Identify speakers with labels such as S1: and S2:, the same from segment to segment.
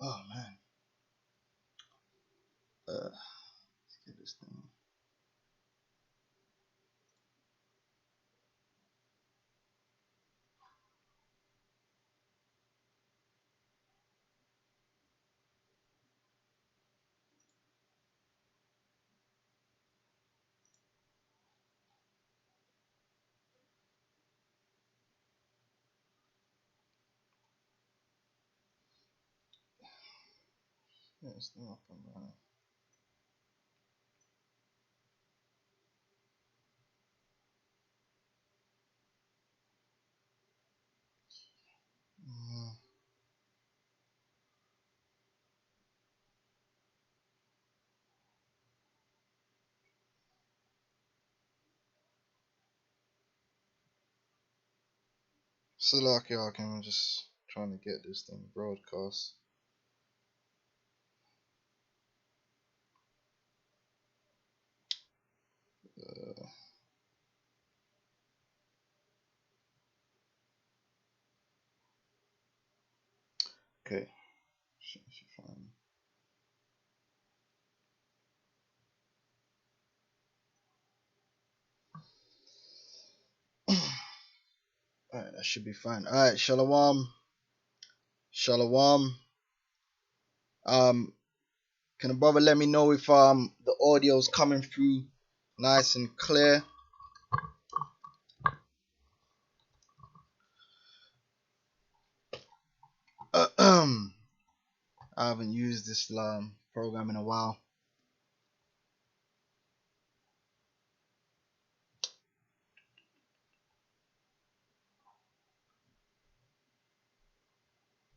S1: Oh man. Let's get this thing. Get this thing up and running. So like, yeah, I'm just trying to get this thing broadcast. Okay. Should fine. Alright, that should be fine. Alright, Shalom. Shalom. Can a brother let me know if the audio's coming through nice and clear? I haven't used this program in a while.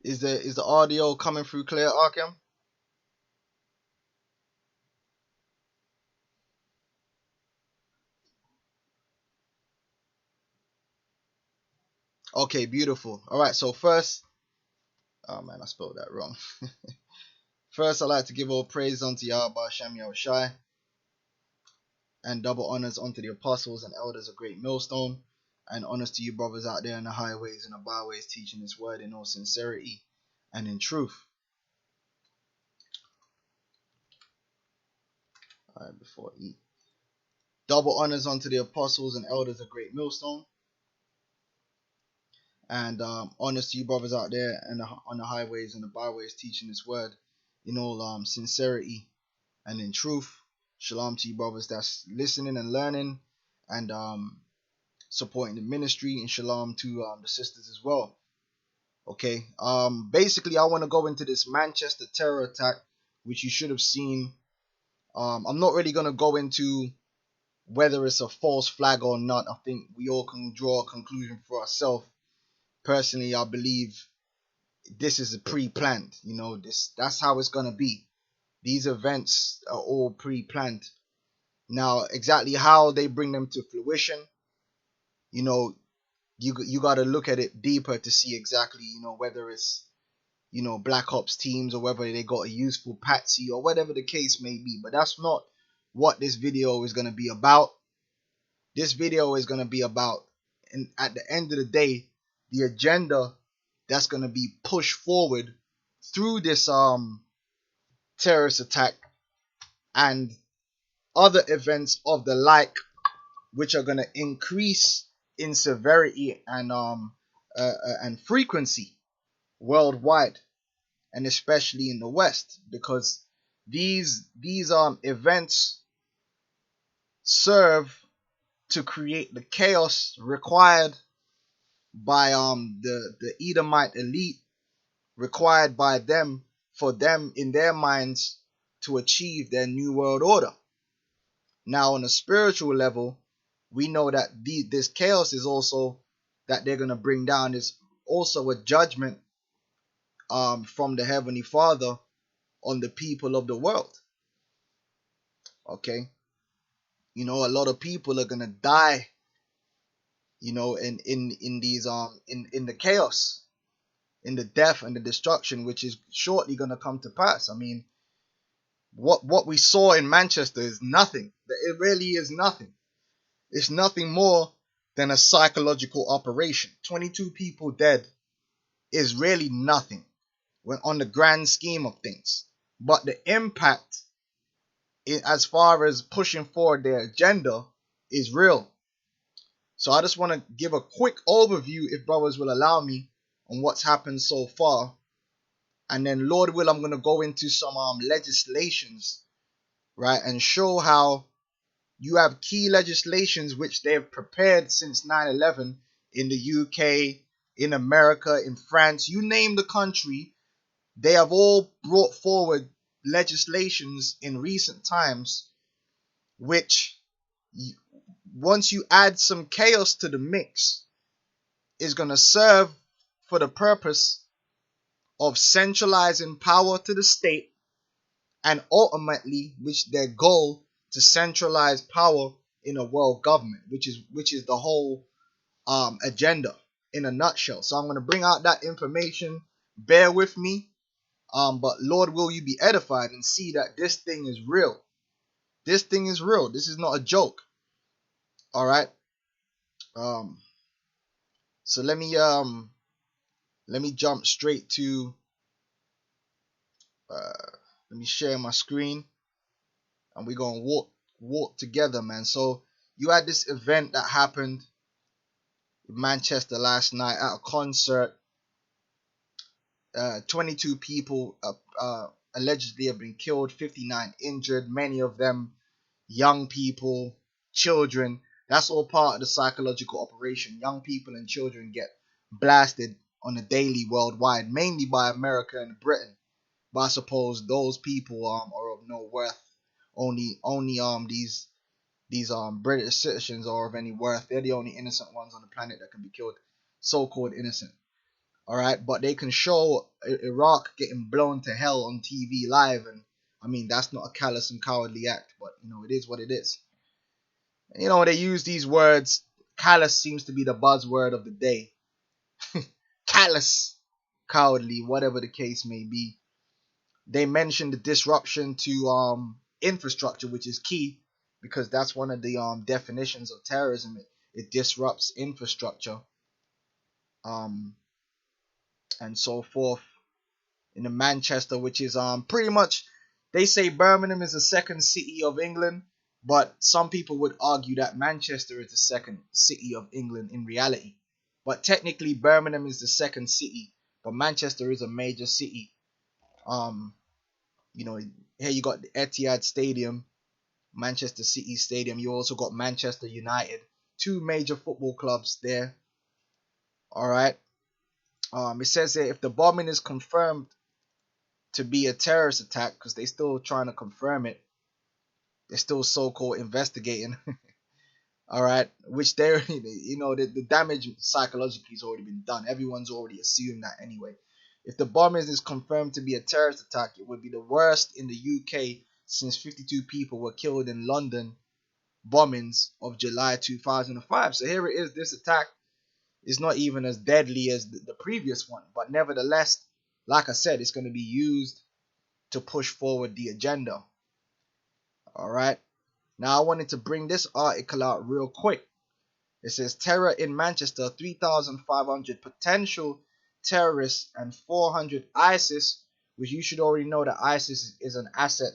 S1: Is the audio coming through clear, Arkham? Okay, beautiful. All right, so first, oh man, I spelled that wrong. First, I'd like to give all praise unto Yahweh Shem Yahushai, and double honors unto the apostles and elders of Great Millstone, and honors to you brothers out there in the highways and the byways teaching this word in all sincerity and in truth. All right, before I eat. Double honors unto the apostles and elders of Great Millstone, and honors to you brothers out there and on the highways and the byways teaching this word in all sincerity and in truth. Shalom to you brothers that's listening and learning and supporting the ministry, and shalom to the sisters as well. Okay, basically I want to go into this Manchester terror attack, which you should have seen. I'm not really going to go into whether it's a false flag or not. I think we all can draw a conclusion for ourselves. Personally, I believe this is a pre-planned. You know, that's how it's gonna be. These events are all pre-planned. Now, exactly how they bring them to fruition, you know, you got to look at it deeper to see exactly, you know, whether it's, you know, Black Ops teams or whether they got a useful patsy or whatever the case may be. But that's not what this video is gonna be about. This video is gonna be about, and at the end of the day, the agenda that's going to be pushed forward through this terrorist attack and other events of the like, which are going to increase in severity and frequency worldwide, and especially in the West, because these events serve to create the chaos required by the Edomite elite, required by them for them in their minds to achieve their new world order. Now, on a spiritual level, we know that this chaos is also that they're going to bring down is also a judgment from the Heavenly Father on the people of the world. Okay, you know, a lot of people are going to die, you know, in these in the chaos, in the death and the destruction which is shortly going to come to pass. I mean, what we saw in Manchester is nothing. It really is nothing. It's nothing more than a psychological operation. 22 people dead is really nothing. when on the grand scheme of things. But the impact as far as pushing forward their agenda is real. So I just want to give a quick overview, if brothers will allow me, on what's happened so far. And then Lord will, I'm going to go into some legislations, right, and show how you have key legislations which they've prepared since 9/11 in the UK, in America, in France, you name the country. They have all brought forward legislations in recent times which, once you add some chaos to the mix, is going to serve for the purpose of centralizing power to the state, and ultimately, which their goal to centralize power in a world government, which is the whole agenda in a nutshell. So I'm going to bring out that information. Bear with me. But Lord, will you be edified and see that this thing is real. This thing is real. This is not a joke. All right. So let me jump straight to let me share my screen, and we're gonna walk together, man. So you had this event that happened in Manchester last night at a concert. 22 people allegedly have been killed, 59 injured, many of them young people, children. That's all part of the psychological operation. Young people and children get blasted on a daily worldwide, mainly by America and Britain. But I suppose those people are of no worth. Only these British citizens are of any worth. They're the only innocent ones on the planet that can be killed, so-called innocent. All right, but they can show Iraq getting blown to hell on TV live, and I mean that's not a callous and cowardly act, but it is what it is. They use these words. Callous seems to be the buzzword of the day. Callous, cowardly, whatever the case may be. They mentioned the disruption to infrastructure, which is key, because that's one of the definitions of terrorism. It disrupts infrastructure, and so forth. In the Manchester, which is pretty much, they say Birmingham is the second city of England, but some people would argue that Manchester is the second city of England in reality. But technically Birmingham is the second city, but Manchester is a major city. Here you got the Etihad Stadium, Manchester City Stadium. You also got Manchester United, two major football clubs there. All right. It says that if the bombing is confirmed to be a terrorist attack, because they're still trying to confirm it, they're still so-called investigating. All right, which they're the damage psychologically has already been done. Everyone's already assumed that anyway. If the bombing is confirmed to be a terrorist attack, it would be the worst in the UK since 52 people were killed in London bombings of July 2005. So here it is. This attack is not even as deadly as the previous one, but nevertheless, like I said, it's going to be used to push forward the agenda. All right. Now I wanted to bring this article out real quick. It says terror in Manchester, 3,500 potential terrorists and 400 ISIS, which you should already know that ISIS is an asset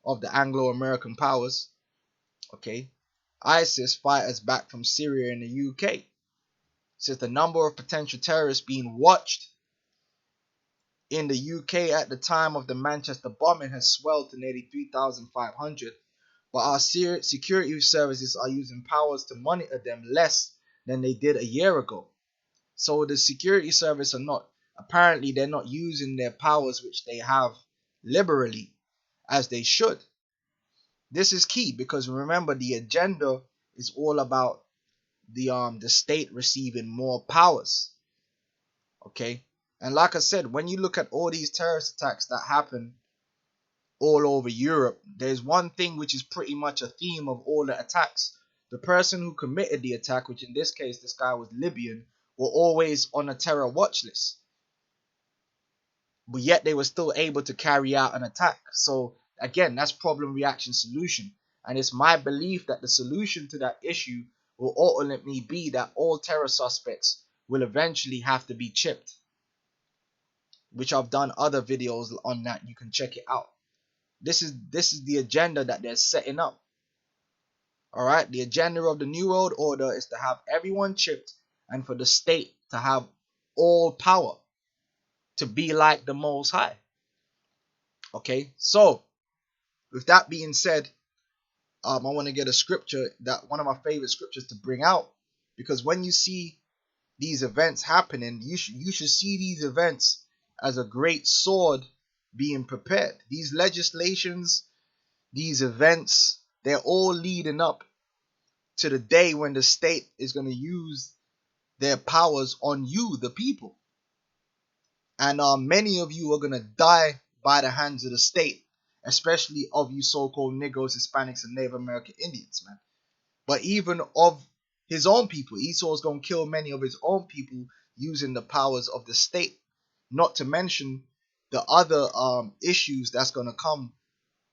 S1: of the Anglo-American powers. Okay. ISIS fighters back from Syria in the UK. It says the number of potential terrorists being watched in the UK at the time of the Manchester bombing has swelled to nearly 3,500. But our security services are using powers to monitor them less than they did a year ago. So the security service apparently they're not using their powers which they have liberally as they should. This is key because remember the agenda is all about the state receiving more powers. Okay? And like I said, when you look at all these terrorist attacks that happen all over Europe, there's one thing which is pretty much a theme of all the attacks. The person who committed the attack, which in this case this guy was Libyan, were always on a terror watch list. But yet they were still able to carry out an attack. So again, that's problem, reaction, solution. And it's my belief that the solution to that issue will ultimately be that all terror suspects will eventually have to be chipped. which I've done other videos on that. You can check it out. This is the agenda that they're setting up. All right, the agenda of the New World Order is to have everyone chipped and for the state to have all power, to be like the Most High. Okay, so with that being said, I want to get a scripture, that one of my favorite scriptures to bring out, because when you see these events happening, you should see these events as a great sword being prepared. These legislations, these events, they're all leading up to the day when the state is going to use their powers on you, the people. And many of you are going to die by the hands of the state, especially of you so-called Negroes, Hispanics, and Native American Indians, man. But even of his own people, Esau's going to kill many of his own people using the powers of the state. Not to mention the other issues that's going to come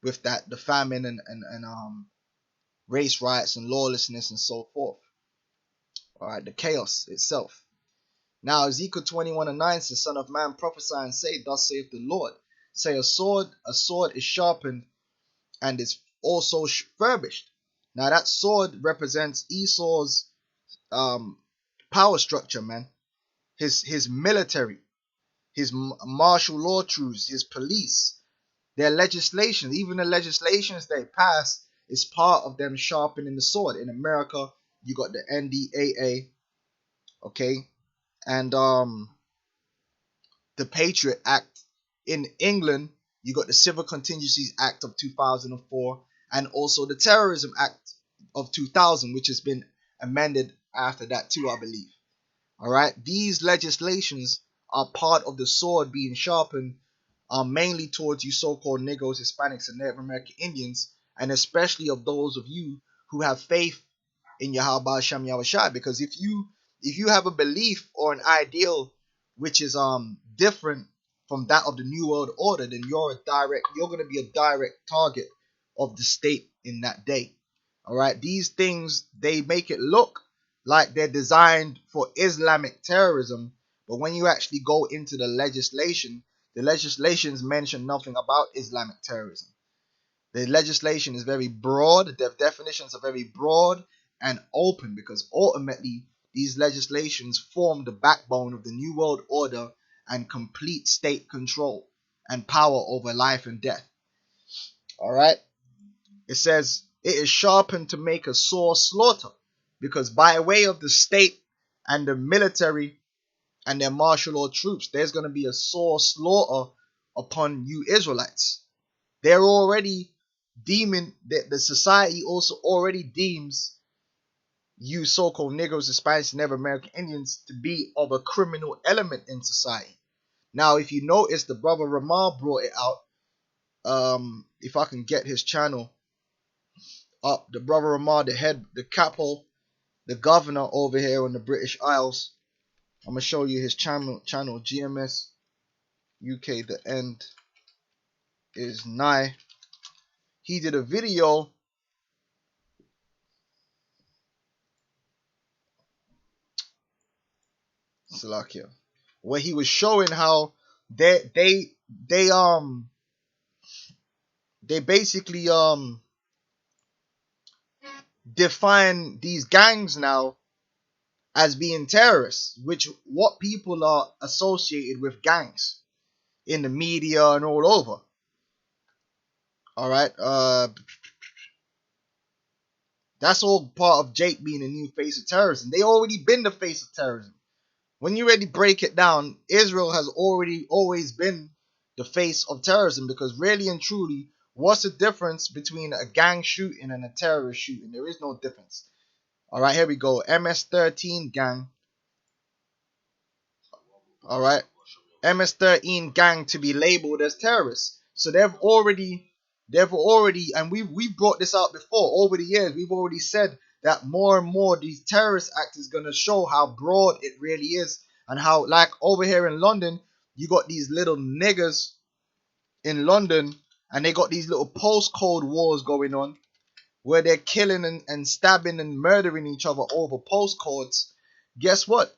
S1: with that, the famine and race riots and lawlessness and so forth. All right, the chaos itself. Now Ezekiel 21:9 says, Son of man, prophesy and say, Thus saith the Lord. Say, a sword is sharpened and is also furbished. Now that sword represents Esau's power structure, man. His military, his martial law troops, his police, their legislation, even the legislations they pass is part of them sharpening the sword. In America, you got the NDAA, okay, and the Patriot Act. In England, you got the Civil Contingencies Act of 2004, and also the Terrorism Act of 2000, which has been amended after that too, I believe. All right, these legislations are part of the sword being sharpened, mainly towards you so-called Negroes, Hispanics, and Native American Indians, and especially of those of you who have faith in Yahweh Shem Yahushai. Because if you have a belief or an ideal which is different from that of the New World Order, then you're going to be a direct target of the state in that day. All right, these things, they make it look like they're designed for Islamic terrorism, but when you actually go into the legislations mention nothing about Islamic terrorism. The legislation is very broad. The definitions are very broad and open, because ultimately these legislations form the backbone of the New World Order and complete state control and power over life and death. All right, it says it is sharpened to make a sore slaughter, because by way of the state and the military and their martial law troops, there's going to be a sore slaughter upon you Israelites. They're already deeming that the society also already deems you so-called Negroes, Hispanics, and Native American Indians to be of a criminal element in society. Now, if you notice, the brother Ramah brought it out. If I can get his channel up, the brother Ramah, the capo, the governor over here on the British Isles. I'm gonna show you his channel GMS UK. The end is nigh. He did a video Salakia, where he was showing how they basically define these gangs now as being terrorists, which what people are associated with gangs in the media and all over. All right, that's all part of Jake being a new face of terrorism. They already been the face of terrorism. When you really break it down, Israel has already always been the face of terrorism, because really and truly, what's the difference between a gang shooting and a terrorist shooting? There is no difference. All right, here we go. MS-13 gang. All right, MS-13 gang to be labeled as terrorists. So they've already, and we brought this out before over the years. We've already said that more and more these terrorist acts is going to show how broad it really is, and how, like over here in London, you got these little niggers in London, and they got these little postcode wars going on, where they're killing and stabbing and murdering each other over postcodes. Guess what?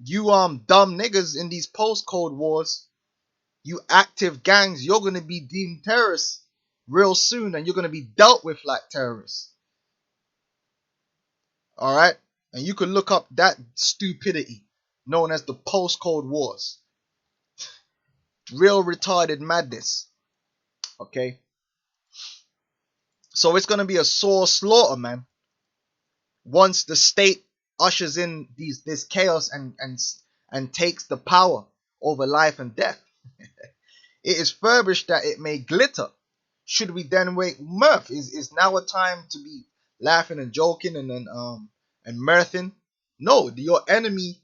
S1: You dumb niggas in these postcode wars, You active gangs, you're going to be deemed terrorists real soon, and you're going to be dealt with like terrorists. All right? And you can look up that stupidity known as the postcode wars. Real retarded madness. Okay? So it's going to be a sore slaughter, man. Once the state ushers in this chaos and takes the power over life and death. It is furbished that it may glitter. Should we then wait mirth? Is now a time to be laughing and joking and mirthing? No, your enemy,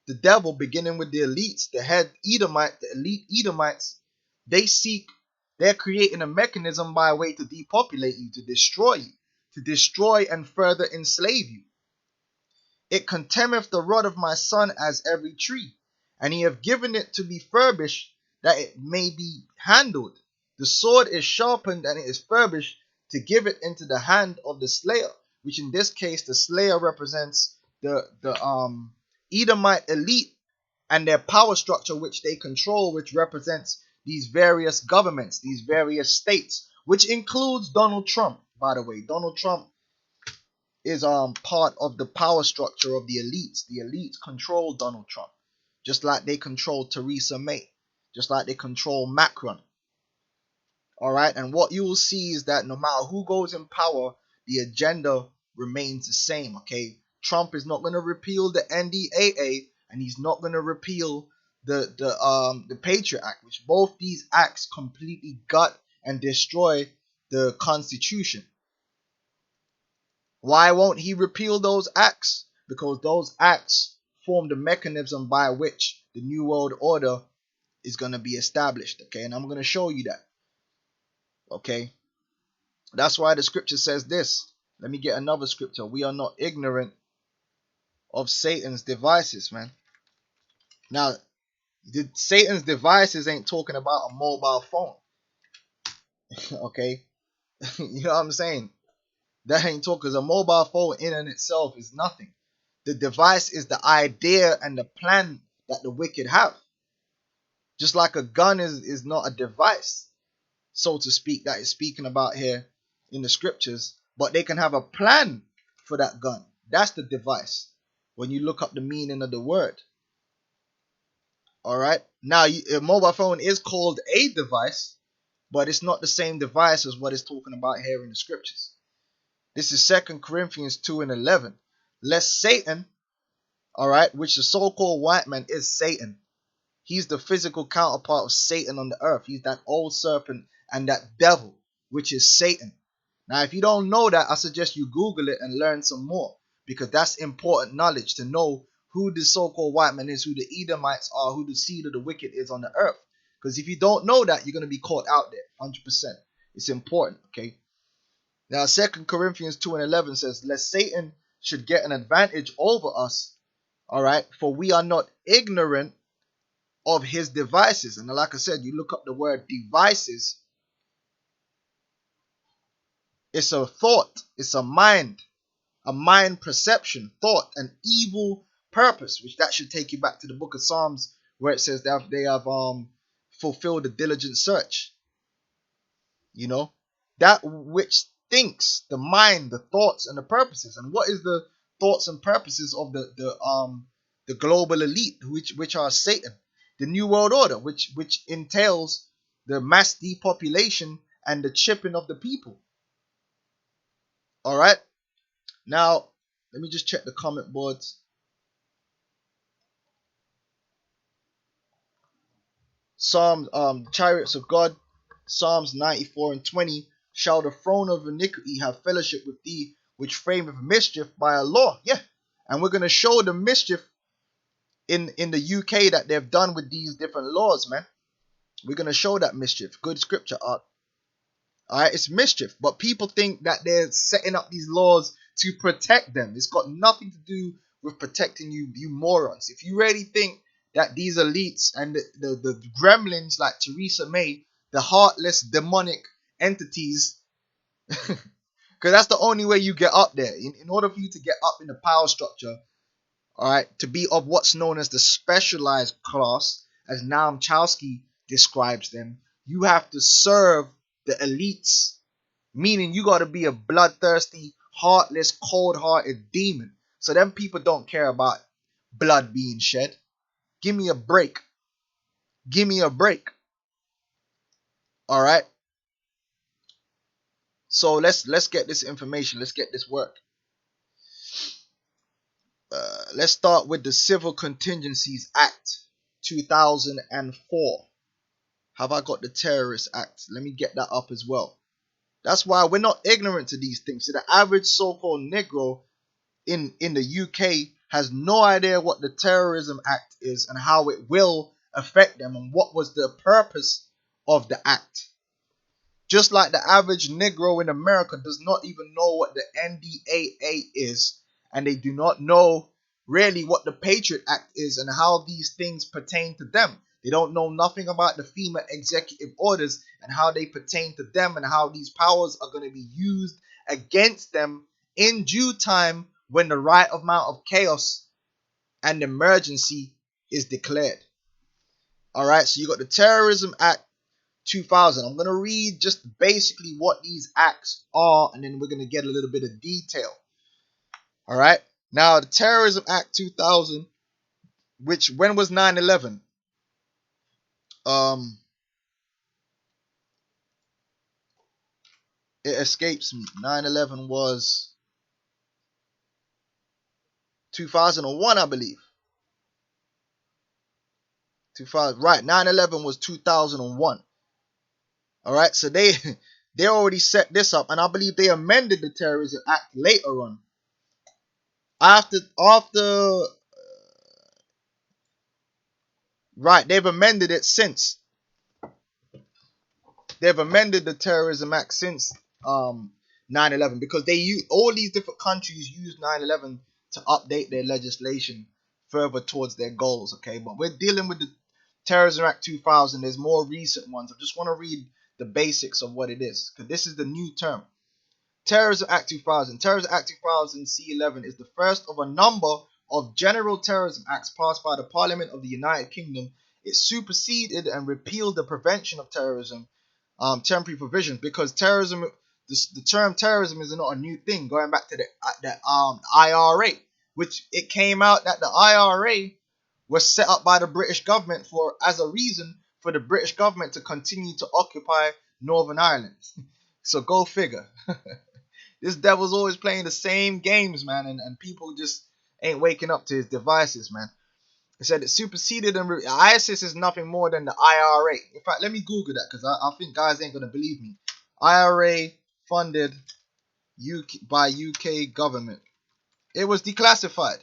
S1: the devil, beginning with the elites, the head Edomite, the elite Edomites, they're creating a mechanism by way to depopulate you, to destroy and further enslave you. It contemneth the rod of my son as every tree, and he hath given it to be furbished, that it may be handled. The sword is sharpened, and it is furbished to give it into the hand of the slayer, which in this case the slayer represents the Edomite elite and their power structure which they control, which represents these various governments, these various states, which includes Donald Trump, by the way. Donald Trump is part of the power structure of the elites. The elites control Donald Trump, just like they control Theresa May, just like they control Macron. All right, and what you will see is that no matter who goes in power, the agenda remains the same. Okay, Trump is not going to repeal the NDAA, and he's not going to repeal the Patriot Act, which both these acts completely gut and destroy the Constitution. Why won't he repeal those acts? Because those acts form the mechanism by which the New World Order is going to be established. Okay, and I'm going to show you that. Okay, that's why the scripture says this. Let me get another scripture. We are not ignorant of Satan's devices, man. Now, Satan's devices ain't talking about a mobile phone. Okay, you know what I'm saying? That ain't talking, because a mobile phone in and itself is nothing. The device is the idea and the plan that the wicked have. Just like a gun is not a device, so to speak, that is speaking about here in the scriptures, but they can have a plan for that gun. That's the device when you look up the meaning of the word. All right, now a mobile phone is called a device, but it's not the same device as what it's talking about here in the scriptures. This is 2 Corinthians 2:11. Lest Satan, all right, which the so-called white man is Satan. He's the physical counterpart of Satan on the earth. He's that old serpent and that devil, which is Satan. Now, if you don't know that, I suggest you Google it and learn some more, because that's important knowledge to know who the so-called white man is, who the Edomites are, who the seed of the wicked is on the earth. Because if you don't know that, you're going to be caught out there, 100%. It's important, okay? Now, 2 Corinthians 2:11 says, lest Satan should get an advantage over us, all right, for we are not ignorant of his devices. And like I said, you look up the word devices, it's a thought, it's a mind perception, thought, an evil purpose, which that should take you back to the book of Psalms, where it says that they have fulfilled a diligent search. You know, that which thinks, the mind, the thoughts, and the purposes. And what is the thoughts and purposes of the global elite, which are Satan, the New World Order, which entails the mass depopulation and the chipping of the people. All right. Now, let me just check the comment boards. Psalms, Chariots of God, Psalms 94:20. Shall the throne of iniquity have fellowship with thee, which frameth mischief by a law? Yeah, and we're gonna show the mischief in the UK that they've done with these different laws, man. We're gonna show that mischief. Good scripture art. All right, it's mischief, but people think that they're setting up these laws to protect them. It's got nothing to do with protecting you, you morons. If you really think that these elites and the gremlins like Theresa May, the heartless demonic entities, because that's the only way you get up there. In order for you to get up in the power structure, all right, to be of what's known as the specialized class, as Noam Chomsky describes them. You have to serve the elites, meaning you got to be a bloodthirsty, heartless, cold-hearted demon. So them people don't care about blood being shed. Give me a break. Give me a break. All right. So let's get this information. Let's get this work. Let's start with the Civil Contingencies Act 2004. Have I got the Terrorist Act? Let me get that up as well. That's why we're not ignorant to these things. So the average so-called Negro in the UK has no idea what the Terrorism Act is and how it will affect them and what was the purpose of the act. Just like the average Negro in America does not even know what the NDAA is, and they do not know really what the Patriot Act is and how these things pertain to them. They don't know nothing about the FEMA executive orders and how they pertain to them and how these powers are going to be used against them in due time when the right amount of chaos and emergency is declared. All right, so you got the Terrorism Act 2000. I'm going to read just basically what these acts are, and then we're going to get a little bit of detail. All right. Now, the Terrorism Act 2000, which, when was 9/11? It escapes me. 9/11 was 2001, I believe. 2000, right. 9/11 was 2001. All right. So they already set this up, and I believe they amended the Terrorism Act later on. Right, they've amended it since. They've amended the Terrorism Act since 9/11 because all these different countries use 9/11 to update their legislation further towards their goals. Okay, but we're dealing with the Terrorism Act 2000. There's more recent ones. I just want to read the basics of what it is because this is the new term. Terrorism Act 2000. Terrorism Act 2000 C11 is the first of a number of general terrorism acts passed by the Parliament of the United Kingdom. It superseded and repealed the Prevention of Terrorism temporary provisions because terrorism, the term terrorism is not a new thing. Going back to the IRA, which it came out that the IRA was set up by the British government as a reason for the British government to continue to occupy Northern Ireland. So go figure. This devil's always playing the same games, man, and people just ain't waking up to his devices, man. It said it superseded and ISIS is nothing more than the IRA. In fact, let me Google that because I think guys ain't gonna believe me. IRA funded by UK government. It was declassified.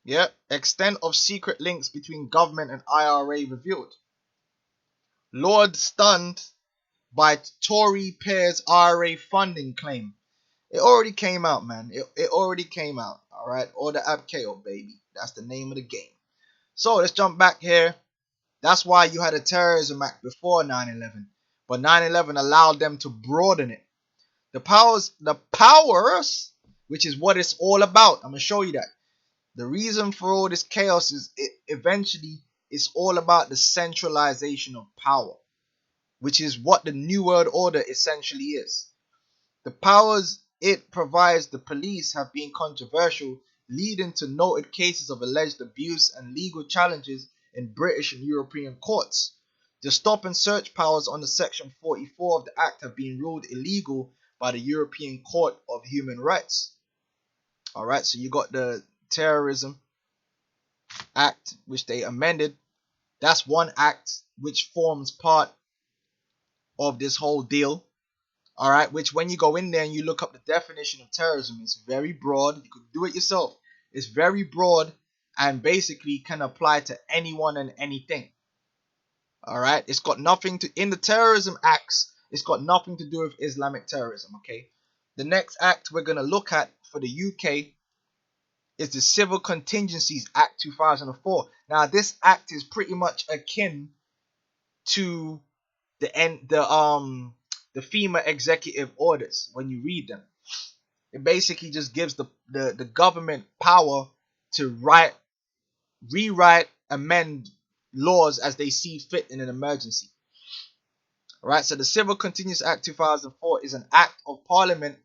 S1: Yep. Extent of secret links between government and IRA revealed. Lord stunned by Tory pairs IRA funding claim. It already came out, man. It already came out. All right. Order ab KO, baby. That's the name of the game. So let's jump back here. That's why you had a Terrorism Act before 9/11. But 9/11 allowed them to broaden it. The powers, which is what it's all about. I'm going to show you that. The reason for all this chaos is eventually it's all about the centralization of power, which is what the New World Order essentially is. The powers it provides the police have been controversial, leading to noted cases of alleged abuse and legal challenges in British and European courts. The stop and search powers under Section 44 of the Act have been ruled illegal by the European Court of Human Rights. Alright, so you got the Terrorism Act, which they amended. That's one act which forms part of this whole deal. Alright, which when you go in there and you look up the definition of terrorism, it's very broad. You could do it yourself. It's very broad and basically can apply to anyone and anything. Alright, it's got nothing to, in the terrorism acts, it's got nothing to do with Islamic terrorism, okay? The next act we're going to look at for the UK is the Civil Contingencies Act 2004. Now, this act is pretty much akin to the FEMA executive orders when you read them. It basically just gives the government power to rewrite, amend laws as they see fit in an emergency. All right, so the Civil Continuous Act 2004 is an act of Parliament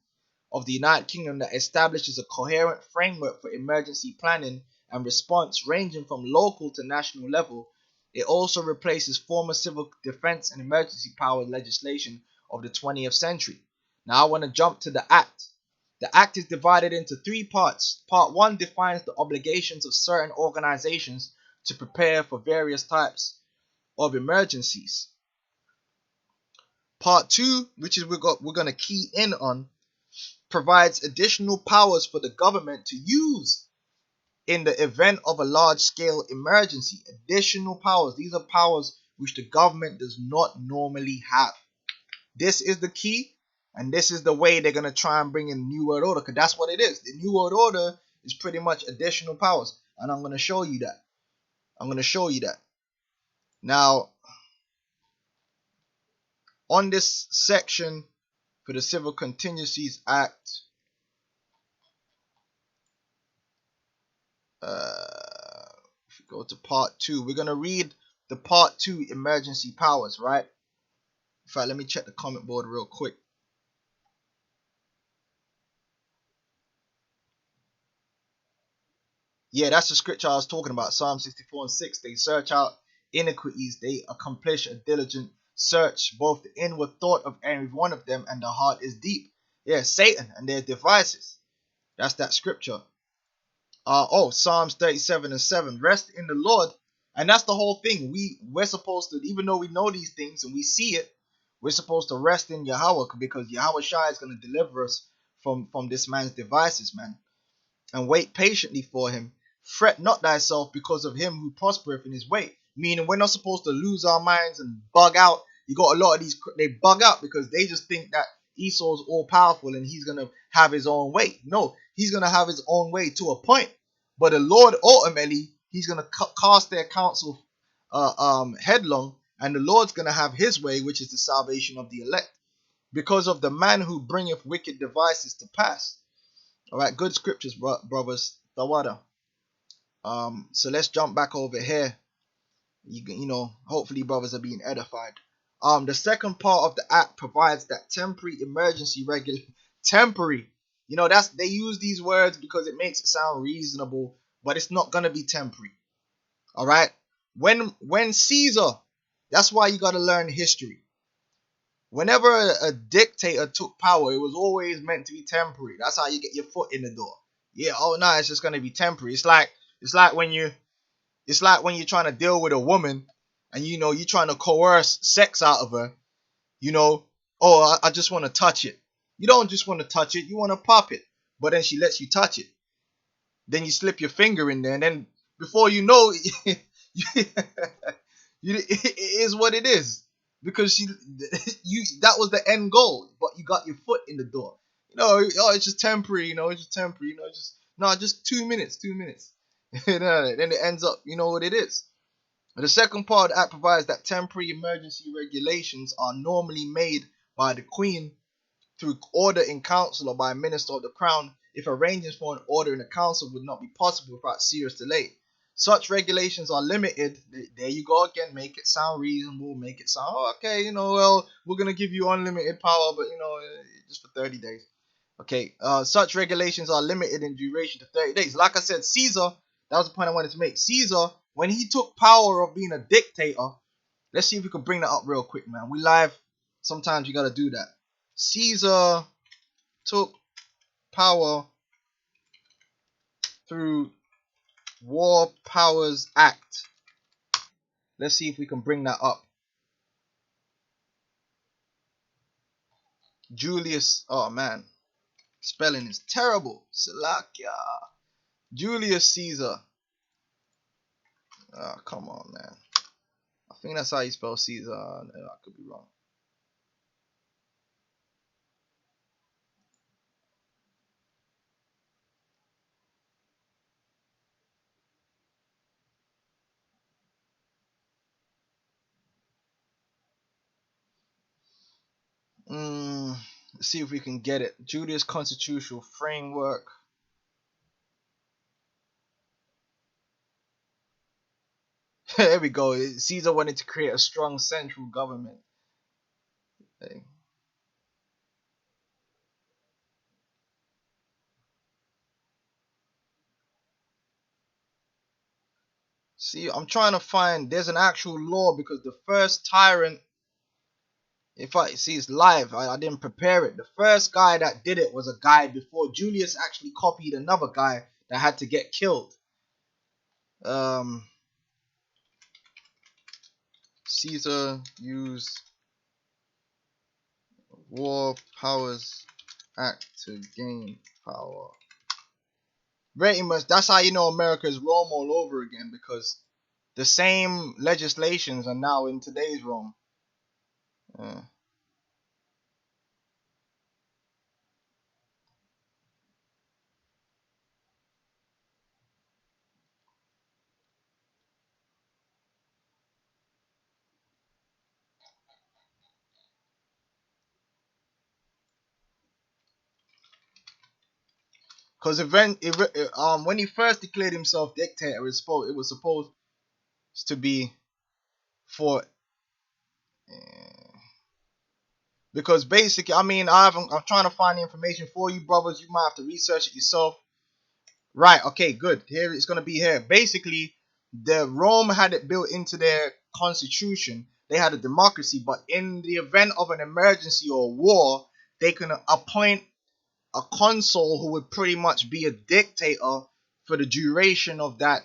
S1: of the United Kingdom that establishes a coherent framework for emergency planning and response ranging from local to national level. It also replaces former civil defense and emergency power legislation of the 20th century. Now I want to jump to the Act. The Act is divided into three parts. Part 1 defines the obligations of certain organizations to prepare for various types of emergencies. Part 2, which is we're going to key in on, provides additional powers for the government to use in the event of a large-scale emergency. Additional powers. These are powers which the government does not normally have. This is the key, and this is the way they're going to try and bring in the New World Order, because that's what it is. The New World Order is pretty much additional powers, and I'm going to show you that. Now, on this section for the Civil Contingencies Act, if we go to part 2, we're going to read the part 2 emergency powers, right? In fact, let me check the comment board real quick. Yeah, that's the scripture I was talking about. Psalm 64 and 6. They search out iniquities. They accomplish a diligent search, both the inward thought of every one of them, and the heart is deep. Yeah, Satan and their devices. That's that scripture. Psalms 37 and 7. Rest in the Lord. And that's the whole thing. We're supposed to, even though we know these things and we see it, we're supposed to rest in Yahweh, because Yahweh Shai is going to deliver us from this man's devices, man. And wait patiently for him. Fret not thyself because of him who prospereth in his way. Meaning we're not supposed to lose our minds and bug out. You got a lot of these, they bug out because they just think that Esau's all powerful and he's going to have his own way. No, he's going to have his own way to a point. But the Lord ultimately, he's going to cast their counsel headlong, and the Lord's going to have his way, which is the salvation of the elect, because of the man who bringeth wicked devices to pass. All right, good scriptures, brothers. Tawada. So let's jump back over here. You know, hopefully brothers are being edified. The second part of the act provides that temporary emergency temporary. You know, that's, they use these words because it makes it sound reasonable, but it's not gonna be temporary. All right. When Caesar, that's why you got to learn history. Whenever a dictator took power, it was always meant to be temporary. That's how you get your foot in the door. Yeah, oh no, it's just gonna be temporary. It's like when you're trying to deal with a woman, and you know you're trying to coerce sex out of her. You know, oh, I just want to touch it. You don't just want to touch it, you want to pop it. But then she lets you touch it. Then you slip your finger in there, and then before you know it, it is what it is. Because that was the end goal, but you got your foot in the door. You know, oh, it's just temporary. You know, it's just temporary. You know, just 2 minutes. Then it ends up, you know what it is. The second part of the act provides that temporary emergency regulations are normally made by the Queen through order in council or by a minister of the crown if arrangements for an order in the council would not be possible without serious delay. Such regulations are limited. There you go again. Make it sound reasonable. Make it sound, oh, okay, you know, well, we're going to give you unlimited power, but, you know, just for 30 days. Okay, such regulations are limited in duration to 30 days. Like I said, Caesar, that was the point I wanted to make. Caesar, when he took power of being a dictator, let's see if we can bring that up real quick, man. We live. Sometimes you got to do that. Caesar took power through War Powers Act. Let's see if we can bring that up. Julius, oh man, spelling is terrible. Salakia. Julius Caesar. Oh, come on, man. I think that's how you spell Caesar. I could be wrong. see if we can get it. Julius constitutional framework. There we go. Caesar wanted to create a strong central government. Hey. See, I'm trying to find. There's an actual law because the first tyrant. If I see it's live, I didn't prepare it. The first guy that did it was a guy before Julius actually copied another guy that had to get killed. Caesar used War Powers Act to gain power. Pretty much, that's how you know America is Rome all over again, because the same legislations are now in today's Rome. Because when he first declared himself dictator, it was supposed to be for because basically, I mean, I'm trying to find the information for you, brothers. You might have to research it yourself. Right? Okay, good. Here it's gonna be here. Basically, the Rome had it built into their constitution. They had a democracy, but in the event of an emergency or war, they can appoint a consul who would pretty much be a dictator for the duration of that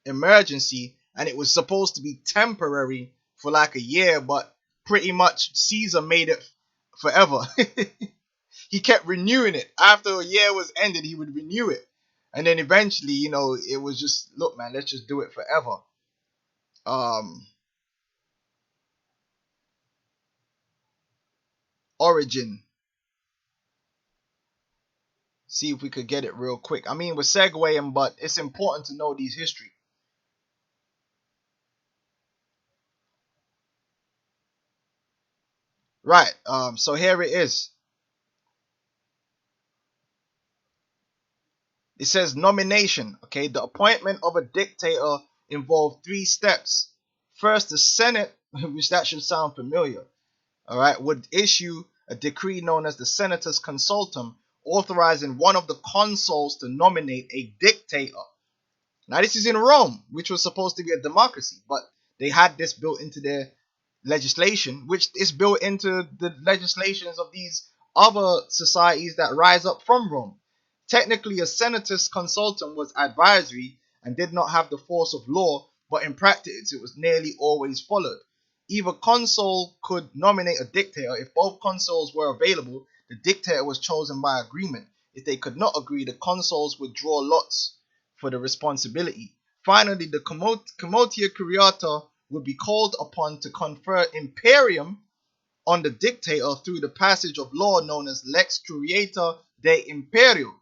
S1: emergency, and it was supposed to be temporary for like a year, but pretty much Caesar made it forever. He kept renewing it. After a year was ended, he would renew it. And then eventually, it was just, look, man, let's just do it forever. Origin. See if we could get it real quick. I mean, we're segueing, but it's important to know these history. Right. So here it is. It says nomination. Okay, the appointment of a dictator involved 3 steps. First, the Senate, which that should sound familiar, all right, would issue a decree known as the Senatus Consultum, authorizing one of the consuls to nominate a dictator. Now, this is in Rome, which was supposed to be a democracy, but they had this built into their legislation, which is built into the legislations of these other societies that rise up from Rome. Technically, a senatus consultum was advisory and did not have the force of law, but in practice it was nearly always followed. Either consul could nominate a dictator. If both consuls were available, the dictator was chosen by agreement. If they could not agree, the consuls would draw lots for the responsibility. Finally, the commotia curiata would be called upon to confer imperium on the dictator through the passage of law known as lex curiata de imperio.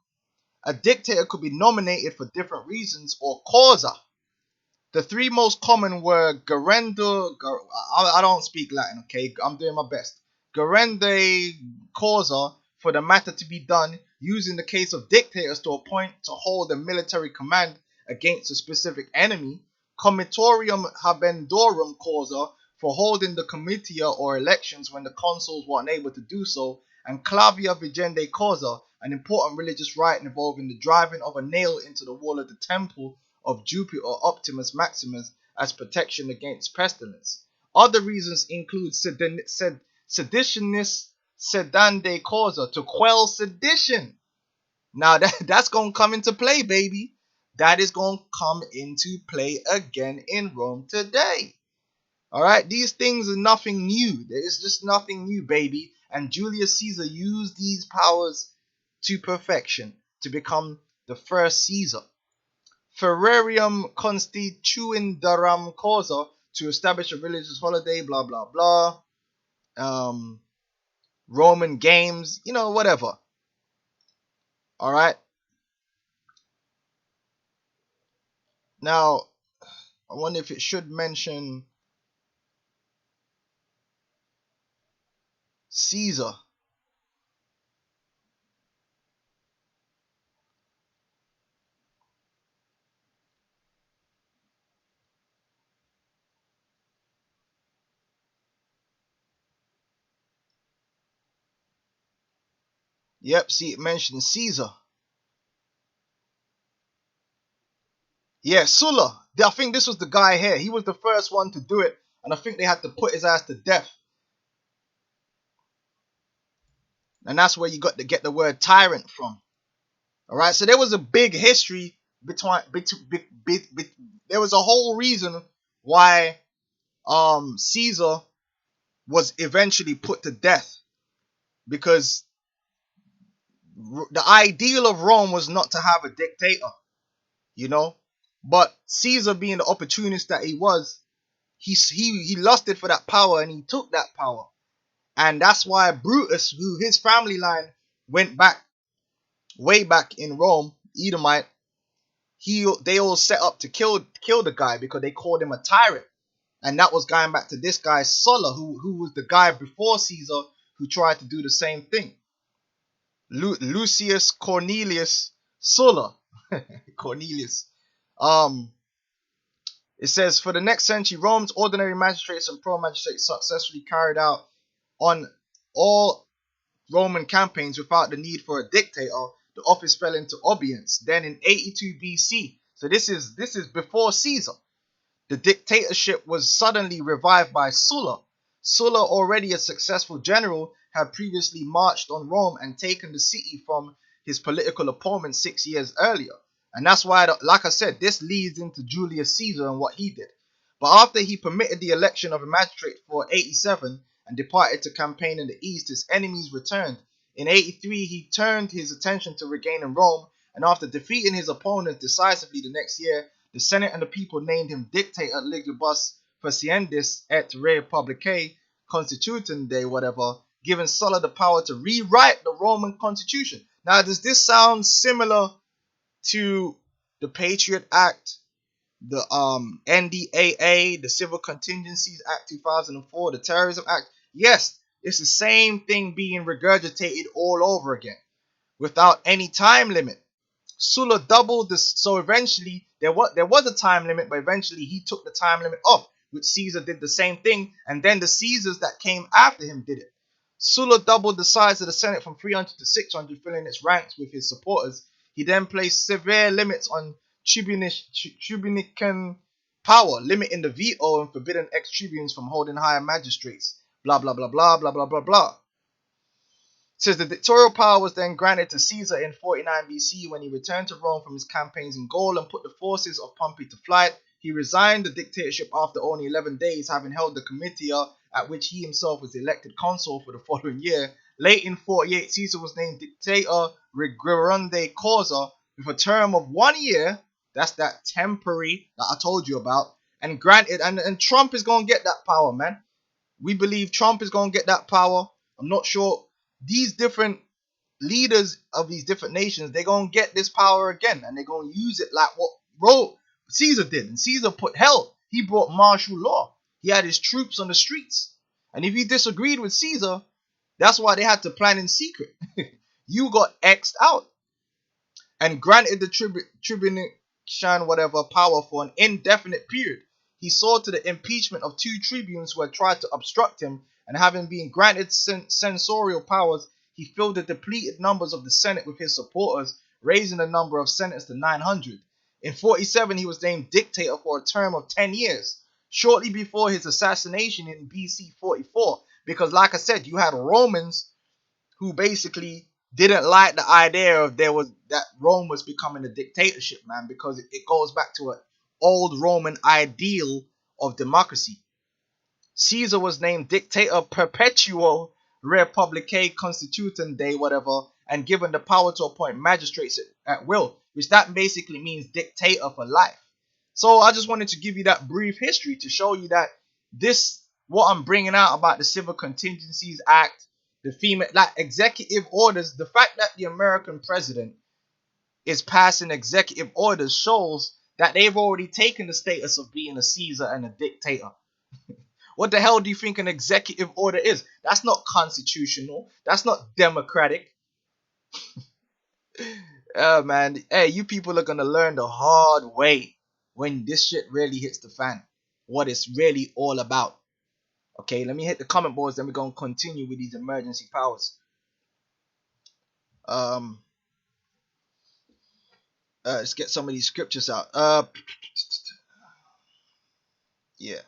S1: A dictator could be nominated for different reasons or causa. The 3 most common were gerendo. I don't speak Latin, okay? I'm doing my best. Gerende causa, for the matter to be done, used in the case of dictators to appoint to hold a military command against a specific enemy. Comitorium habendorum causa, for holding the comitia or elections when the consuls were unable to do so. And clavia vigende causa, an important religious rite involving the driving of a nail into the wall of the temple of Jupiter or Optimus Maximus as protection against pestilence. Other reasons include seditionis sedande causa, to quell sedition. Now that's going to come into play, baby. That is going to come into play again in Rome today. All right, these things are nothing new. There is just nothing new, baby. And Julius Caesar used these powers to perfection to become the first Caesar. Ferrarium constituendaram causa, to establish a religious holiday, blah blah blah. Roman games, whatever. All right. Now, I wonder if it should mention Caesar. Yep, see it mentioned Caesar. Yeah, Sulla. I think this was the guy here. He was the first one to do it, and I think they had to put his ass to death. And that's where you got to get the word tyrant from. All right, so there was a big history there was a whole reason why Caesar was eventually put to death, because the ideal of Rome was not to have a dictator, you know. But Caesar, being the opportunist that he was, he lusted for that power and he took that power. And that's why Brutus, who his family line went back way back in Rome, Edomite, they all set up to kill the guy because they called him a tyrant. And that was going back to this guy Sulla, who was the guy before Caesar who tried to do the same thing. Lucius Cornelius Sulla. Cornelius. It says, for the next century, Rome's ordinary magistrates and pro-magistrates successfully carried out on all Roman campaigns without the need for a dictator. The office fell into abeyance. Then in 82 BC, so this is before Caesar, the dictatorship was suddenly revived by Sulla. Sulla, already a successful general, had previously marched on Rome and taken the city from his political opponent 6 years earlier. And that's why, like I said, this leads into Julius Caesar and what he did. But after he permitted the election of a magistrate for 87 and departed to campaign in the east, his enemies returned. In 83, he turned his attention to regaining Rome, and after defeating his opponent decisively the next year, the Senate and the people named him Dictator Ligibus Faciendis et Republicae Constitutandi, whatever, giving Sulla the power to rewrite the Roman constitution. Now, does this sound similar to the Patriot Act, the NDAA, the Civil Contingencies Act 2004, the Terrorism Act? Yes, it's the same thing being regurgitated all over again without any time limit. Sulla doubled this, so eventually there was a time limit, but eventually he took the time limit off, which Caesar did the same thing, and then the Caesars that came after him did it. Sulla doubled the size of the Senate from 300 to 600, filling its ranks with his supporters. He then placed severe limits on tribunican power, limiting the veto and forbidding ex-tribunes from holding higher magistrates. Blah, blah, blah, blah, blah, blah, blah, blah. It says the dictatorial power was then granted to Caesar in 49 BC when he returned to Rome from his campaigns in Gaul and put the forces of Pompey to flight. He resigned the dictatorship after only 11 days, having held the comitia at which he himself was elected consul for the following year. Late in 48, Caesar was named Dictator Regerunde Causa with a term of 1 year. That's that temporary that I told you about. And granted, and Trump is going to get that power, man. We believe Trump is going to get that power. I'm not sure. These different leaders of these different nations, they're going to get this power again. And they're going to use it like what Caesar did. And Caesar put hell. He brought martial law. He had his troops on the streets. And if you disagreed with Caesar, that's why they had to plan in secret. You got X'd out. And granted the tribunician whatever power for an indefinite period. He saw to the impeachment of 2 tribunes who had tried to obstruct him, and having been granted censorial powers, he filled the depleted numbers of the Senate with his supporters, raising the number of senators to 900. In 47, he was named dictator for a term of 10 years, shortly before his assassination in BC 44, because like I said, you had Romans who basically didn't like the idea of that Rome was becoming a dictatorship, man, because it goes back to an old Roman ideal of democracy. Caesar was named Dictator Perpetuo Republicae Constitutandi, whatever, and given the power to appoint magistrates at will, which that basically means dictator for life. So I just wanted to give you that brief history to show you that this, what I'm bringing out about the Civil Contingencies Act, the FEMA, like executive orders, the fact that the American president is passing executive orders shows that they've already taken the status of being a Caesar and a dictator. What the hell do you think an executive order is? That's not constitutional. That's not democratic. Man. Hey, you people are going to learn the hard way when this shit really hits the fan. What it's really all about. Okay, let me hit the comment boards, then we're going to continue with these emergency powers. Um, let's get some of these scriptures out. Yeah.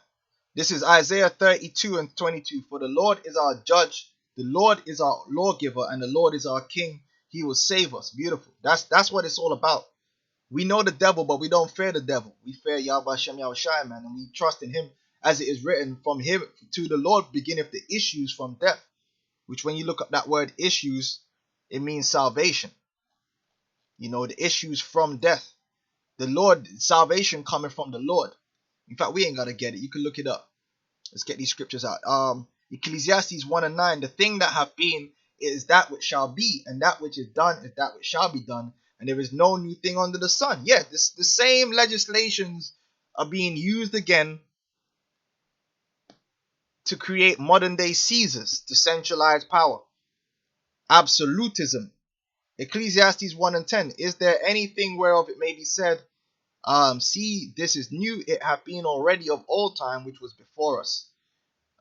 S1: This is Isaiah 32 and 22. For the Lord is our judge, the Lord is our lawgiver, and the Lord is our king. He will save us. Beautiful. That's what it's all about. We know the devil, but we don't fear the devil. We fear Yahweh Shem Yahushai, man, and we trust in him, as it is written, from him to the Lord beginneth the issues from death. Which, when you look up that word issues, it means salvation. You know, the issues from death. The Lord, salvation coming from the Lord. In fact, we ain't gotta get it. You can look it up. Let's get these scriptures out. Ecclesiastes 1 and 9. The thing that hath been is that which shall be, and that which is done is that which shall be done, and there is no new thing under the sun. Yeah, the same legislations are being used again to create modern day Caesars, to centralize power. Absolutism. Ecclesiastes 1 and 10. Is there anything whereof it may be said, see, this is new, it hath been already of old time, which was before us.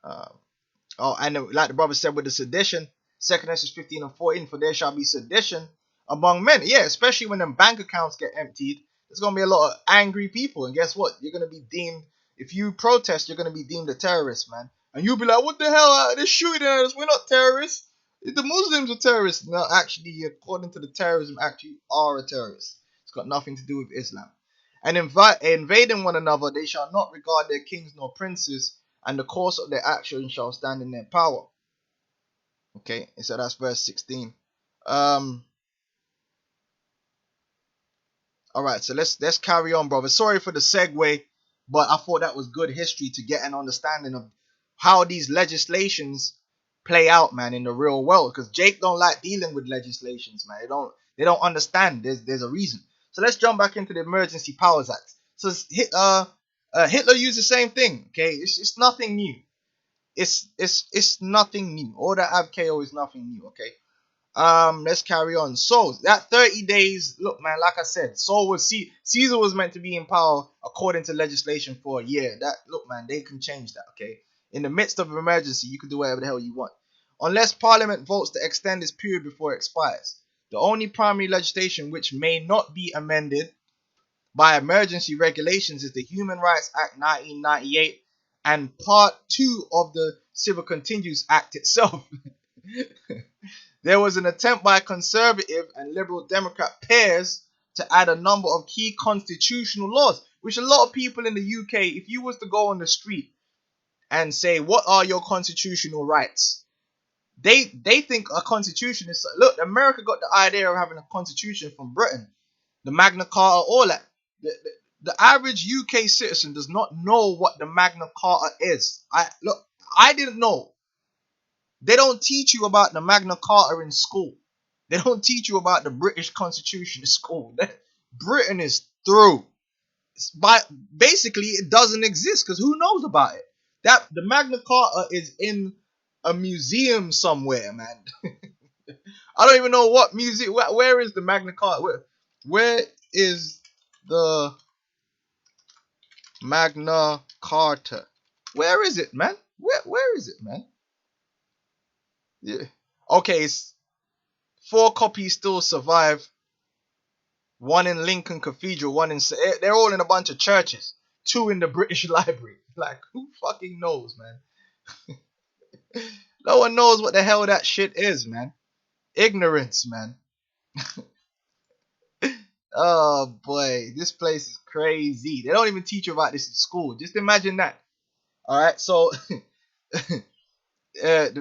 S1: Oh, and like the brother said with the sedition, 2 Esdras 15 and 14, for there shall be sedition among men. Yeah, especially when them bank accounts get emptied, there's going to be a lot of angry people. And guess what? You're going to be deemed, if you protest, you're going to be deemed a terrorist, man. And you'll be like, what the hell? They're shooting at us. We're not terrorists. The Muslims are terrorists. No, actually, according to the Terrorism Act, you are a terrorist. It's got nothing to do with Islam. And invading one another, they shall not regard their kings nor princes, and the course of their action shall stand in their power. Okay, so that's verse 16. All right, so let's carry on, brother. Sorry for the segue, but I thought that was good history to get an understanding of how these legislations play out, man, in the real world. Because Jake don't like dealing with legislations, man. They don't understand. There's a reason. So let's jump back into the Emergency Powers Act. So Hitler used the same thing. Okay, it's nothing new. It's nothing new. All that ABKO is nothing new. Okay. Let's carry on. So that 30 days, look, man, like I said, Caesar was meant to be in power according to legislation for a year. Look, man, they can change that. Okay. In the midst of an emergency, you can do whatever the hell you want, unless Parliament votes to extend this period before it expires. The only primary legislation which may not be amended by emergency regulations is the Human Rights Act 1998 and Part 2 of the Civil Continuance Act itself. There was an attempt by conservative and liberal Democrat pairs to add a number of key constitutional laws, which a lot of people in the UK, if you was to go on the street and say, what are your constitutional rights? They think a constitution is, look, America got the idea of having a constitution from Britain, the Magna Carta, all that. The average UK citizen does not know what the Magna Carta is. I didn't know. They don't teach you about the Magna Carta in school. They don't teach you about the British Constitution in school. Britain is through. Basically, it doesn't exist because who knows about it? The Magna Carta is in a museum somewhere, man. I don't even know what museum. Where is the Magna Carta? Where is the Magna Carta? Where is it, man? Where is it, man? Yeah. Okay, 4 copies still survive. 1 in Lincoln Cathedral, 1 in... They're all in a bunch of churches. 2 in the British Library. Like, who fucking knows, man? No one knows what the hell that shit is, man. Ignorance, man. Oh, boy. This place is crazy. They don't even teach you about this in school. Just imagine that. Alright, so...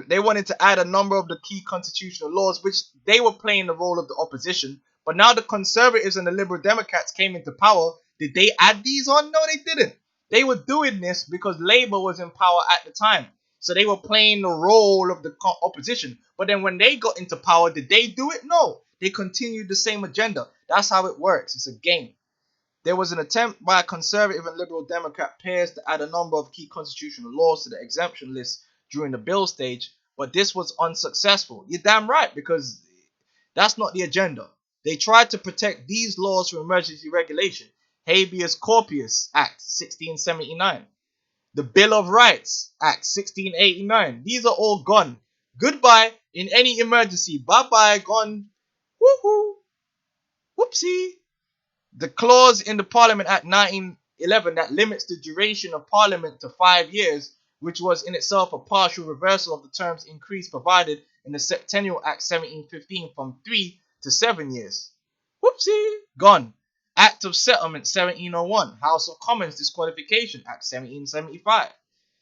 S1: they wanted to add a number of the key constitutional laws, which they were playing the role of the opposition. But now the conservatives and the liberal Democrats came into power. Did they add these on? No, they didn't. They were doing this because Labour was in power at the time. So they were playing the role of the opposition. But then when they got into power, did they do it? No. They continued the same agenda. That's how it works. It's a game. There was an attempt by conservative and liberal Democrat pairs to add a number of key constitutional laws to the exemption list during the bill stage, but this was unsuccessful. You're damn right, because that's not the agenda. They tried to protect these laws from emergency regulation. Habeas Corpus Act 1679, the Bill of Rights Act 1689. These are all gone. Goodbye in any emergency. Bye-bye, gone.
S2: Woohoo! Whoopsie! The clause in the Parliament Act 1911 that limits the duration of Parliament to 5 years, which was in itself a partial reversal of the terms increase provided in the Septennial Act 1715 from 3 to 7 years. Whoopsie! Gone. Act of Settlement 1701. House of Commons Disqualification Act 1775.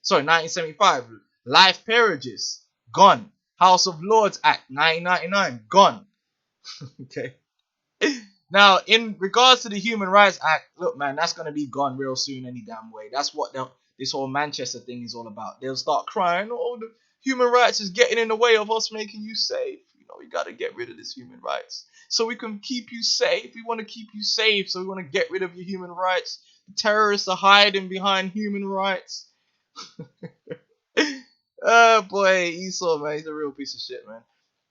S2: Sorry, 1975. Life peerages. Gone. House of Lords Act 1999. Gone. Okay. Now, in regards to the Human Rights Act, look, man, that's going to be gone real soon any damn way. That's what this whole Manchester thing is all about. They'll start crying, oh, the human rights is getting in the way of us making you safe. You know, we got to get rid of this human rights so we can keep you safe. We want to keep you safe, so we want to get rid of your human rights. The terrorists are hiding behind human rights. Oh, boy, Esau, man, he's a real piece of shit, man.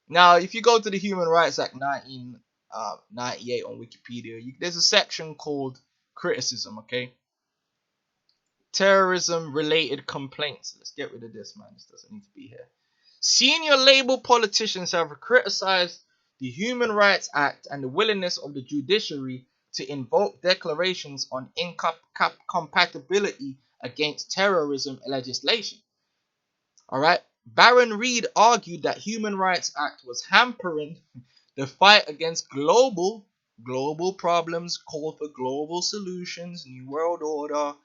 S2: Now, if you go to the Human Rights Act 1998 on Wikipedia, there's a section called criticism, okay? Terrorism-related complaints. Let's get rid of this, man. This doesn't need to be here. Senior Labour politicians have criticized the Human Rights Act and the willingness of the judiciary to invoke declarations on incompatibility against terrorism legislation. All right. Baron Reid argued that Human Rights Act was hampering the fight against global problems, called for global solutions, New World Order,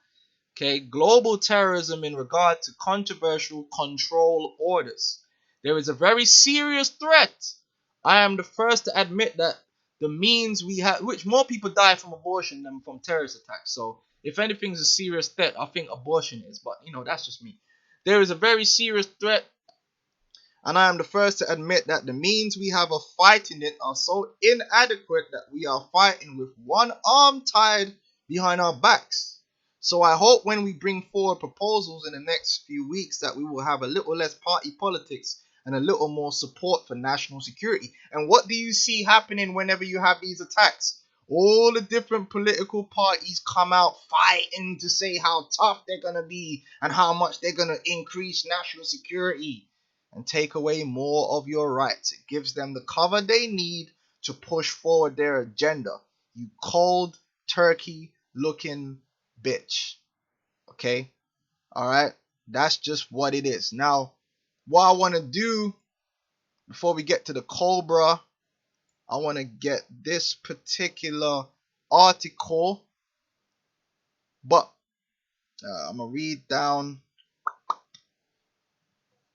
S2: okay, global terrorism in regard to controversial control orders. There is a very serious threat. I am the first to admit that the means we have, which more people die from abortion than from terrorist attacks. So if anything's a serious threat, I think abortion is. But, you know, that's just me. There is a very serious threat, and I am the first to admit that the means we have of fighting it are so inadequate that we are fighting with one arm tied behind our backs. So I hope when we bring forward proposals in the next few weeks that we will have a little less party politics and a little more support for national security. And what do you see happening whenever you have these attacks? All the different political parties come out fighting to say how tough they're going to be and how much they're going to increase national security and take away more of your rights. It gives them the cover they need to push forward their agenda. You cold turkey looking bitch. Okay? Alright? That's just what it is. Now, what I want to do before we get to the Cobra, I want to get this particular article, but I'm going to read down.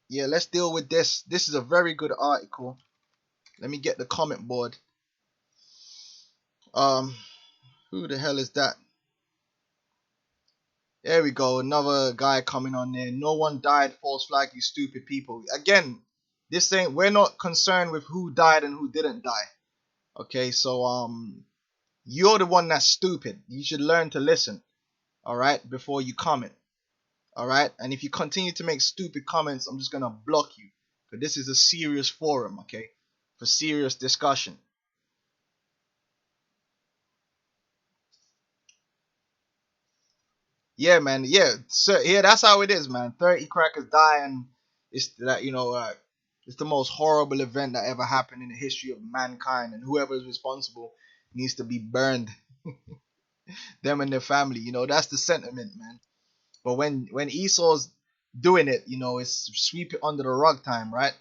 S2: Yeah, let's deal with this. This is a very good article. Let me get the comment board. Who the hell is that? There we go. Another guy coming on there. No one died. False flag, you stupid people. Again, we're not concerned with who died and who didn't die. Okay, so you're the one that's stupid. You should learn to listen, all right, before you comment, all right. And if you continue to make stupid comments, I'm just gonna block you. But this is a serious forum, okay, for serious discussion. Yeah, man. Yeah, so yeah, that's how it is, man. 30 crackers die, and it's that it's the most horrible event that ever happened in the history of mankind, and whoever is responsible needs to be burned. Them and their family, that's the sentiment, man. But when Esau's doing it, it's sweep it under the rug time, right?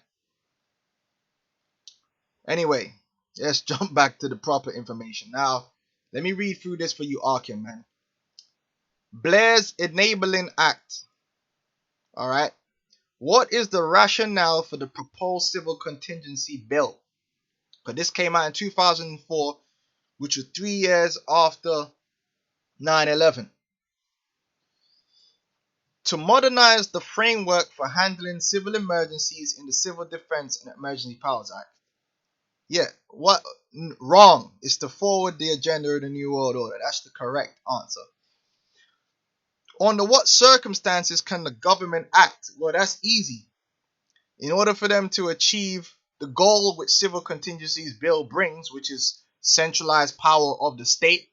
S2: Anyway, let's jump back to the proper information. Now, let me read through this for you, Arkin, man. Blair's Enabling Act. All right. What is the rationale for the proposed civil contingency bill? Because this came out in 2004, which was 3 years after 9/11. To modernize the framework for handling civil emergencies in the Civil Defense and Emergency Powers Act. Yeah, what? Wrong. It's to forward the agenda of the New World Order. That's the correct answer. Under what circumstances can the government act? Well, that's easy. In order for them to achieve the goal which Civil Contingencies Bill brings, which is centralized power of the state,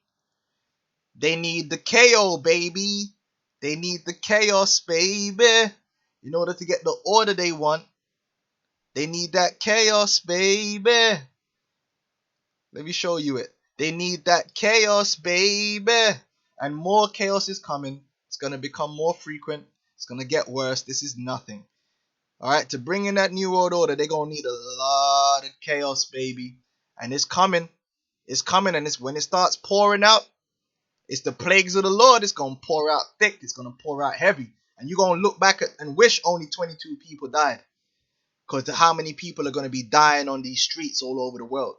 S2: they need the KO, baby. They need the chaos, baby. In order to get the order they want, they need that chaos, baby. Let me show you it. They need that chaos, baby. And more chaos is coming. It's going to become more frequent. It's going to get worse. This is nothing. Alright, to bring in that new world order, they're going to need a lot of chaos, baby. And it's coming. It's coming. And it's when it starts pouring out, it's the plagues of the Lord. It's going to pour out thick. It's going to pour out heavy. And you're going to look back and wish only 22 people died. Because how many people are going to be dying on these streets all over the world?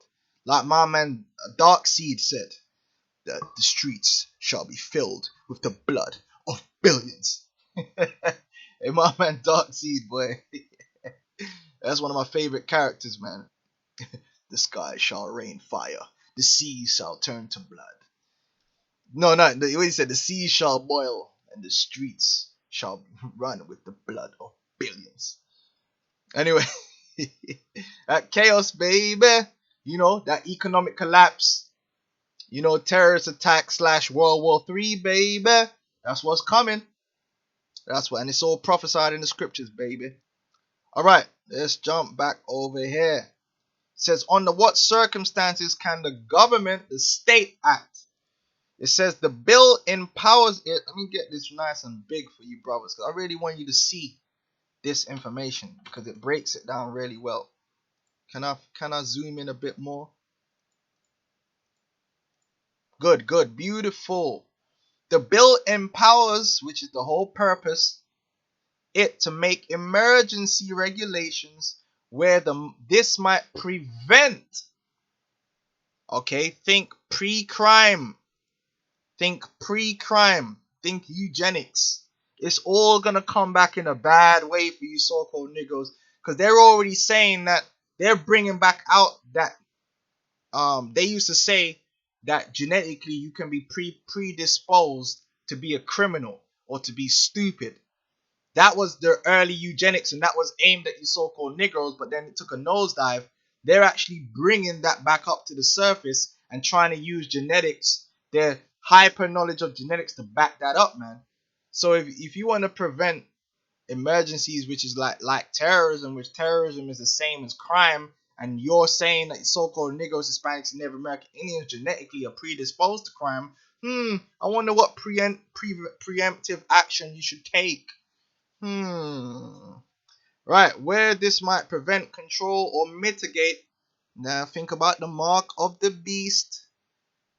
S2: Like my man Darkseed said, that the streets shall be filled with the blood of billions. Hey, my man Darkseed, boy. That's one of my favorite characters, man. The sky shall rain fire. The sea shall turn to blood. No, he said the sea shall boil and the streets shall run with the blood of billions. Anyway, that chaos, baby. You know, that economic collapse. You know, terrorist attack / World War III, baby. That's what's coming. That's what, and it's all prophesied in the scriptures, baby. Alright, let's jump back over here. It says, under what circumstances can the government, the state, act? It says the bill empowers it. Let me get this nice and big for you, brothers, because I really want you to see this information because it breaks it down really well. Can I zoom in a bit more? Good, beautiful. The bill empowers, which is the whole purpose, it to make emergency regulations where this might prevent. Okay, think pre-crime. Think eugenics. It's all gonna come back in a bad way for you so-called niggas, because they're already saying that they're bringing back out that they used to say that genetically you can be predisposed to be a criminal or to be stupid. That was their early eugenics, and that was aimed at you so-called Negroes, but then it took a nosedive. They're actually bringing that back up to the surface and trying to use genetics, their hyper knowledge of genetics, to back that up, man. So if you want to prevent emergencies, which is like terrorism, which terrorism is the same as crime, and you're saying that so-called Negroes, Hispanics, and Native American Indians genetically are predisposed to crime, I wonder what preemptive action you should take. Right, where this might prevent, control, or mitigate. Now think about the mark of the beast.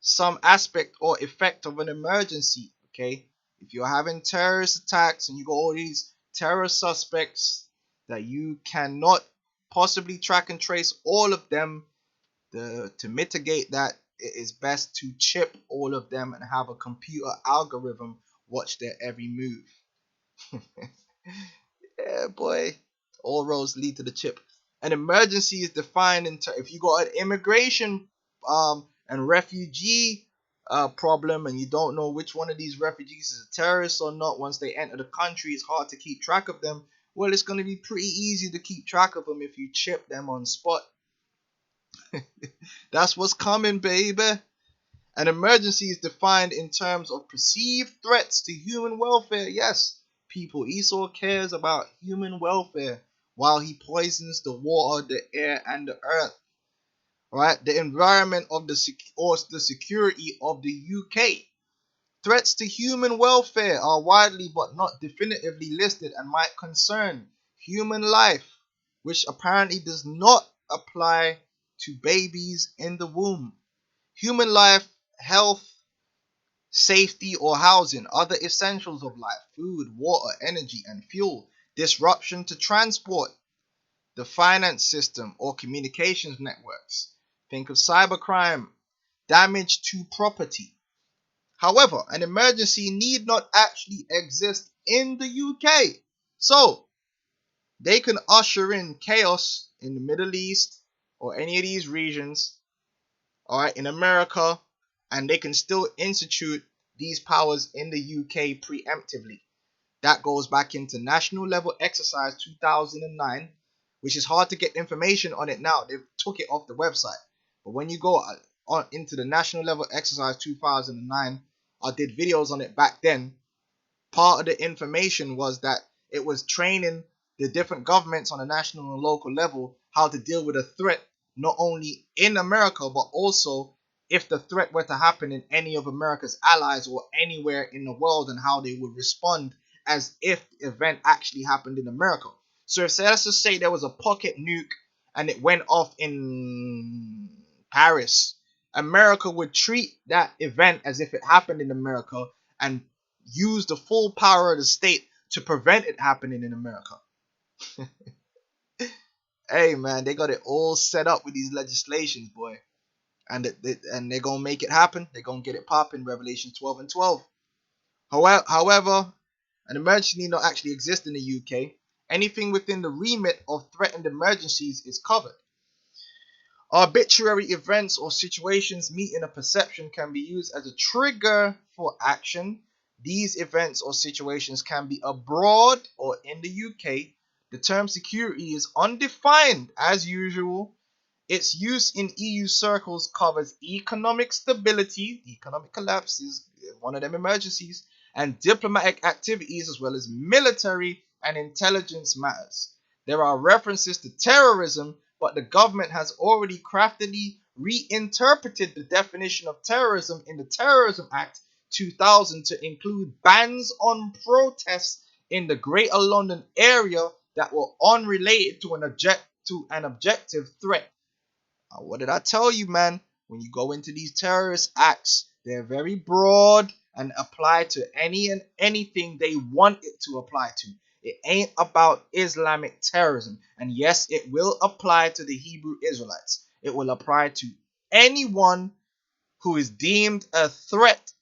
S2: Some aspect or effect of an emergency. Okay, if you're having terrorist attacks and you got all these terror suspects that you cannot possibly track and trace all of them, to mitigate that, it is best to chip all of them and have a computer algorithm watch their every move. Yeah, boy. All roads lead to the chip. An emergency is defined in if you got an immigration and refugee problem, and you don't know which one of these refugees is a terrorist or not. Once they enter the country, it's hard to keep track of them. Well, it's going to be pretty easy to keep track of them if you chip them on spot. That's what's coming, baby. An emergency is defined in terms of perceived threats to human welfare. Yes, people, Esau cares about human welfare while he poisons the water, the air, and the earth. Right? The environment of the security of the UK. Threats to human welfare are widely but not definitively listed and might concern human life, which apparently does not apply to babies in the womb. Human life, health, safety, or housing, other essentials of life, food, water, energy, and fuel, disruption to transport, the finance system, or communications networks. Think of cybercrime, damage to property. However, an emergency need not actually exist in the UK. So, they can usher in chaos in the Middle East or any of these regions, alright, in America, and they can still institute these powers in the UK preemptively. That goes back into National Level Exercise 2009, which is hard to get information on it now. They've took it off the website. But when you go on into the National Level Exercise 2009, I did videos on it back then. Part of the information was that it was training the different governments on a national and local level how to deal with a threat not only in America, but also if the threat were to happen in any of America's allies or anywhere in the world, and how they would respond as if the event actually happened in America. So if, let's just say there was a pocket nuke and it went off in Paris, America would treat that event as if it happened in America and use the full power of the state to prevent it happening in America. Hey man, they got it all set up with these legislations, boy. And they're gonna make it happen. They're gonna get it popping. Revelation 12 and 12. However, an emergency need not actually exist in the UK. Anything within the remit of threatened emergencies is covered. Arbitrary events or situations meeting a perception can be used as a trigger for action. These events or situations can be abroad or in the UK. The term security is undefined as usual. Its use in EU circles covers economic stability, economic collapse is one of them emergencies, and diplomatic activities, as well as military and intelligence matters. There are references to terrorism, but the government has already craftily reinterpreted the definition of terrorism in the Terrorism Act 2000 to include bans on protests in the Greater London area that were unrelated to an objective threat. What did I tell you, man? When you go into these terrorist acts, they're very broad and apply to any and anything they want it to apply to. It ain't about Islamic terrorism. And yes, it will apply to the Hebrew Israelites. It will apply to anyone who is deemed a threat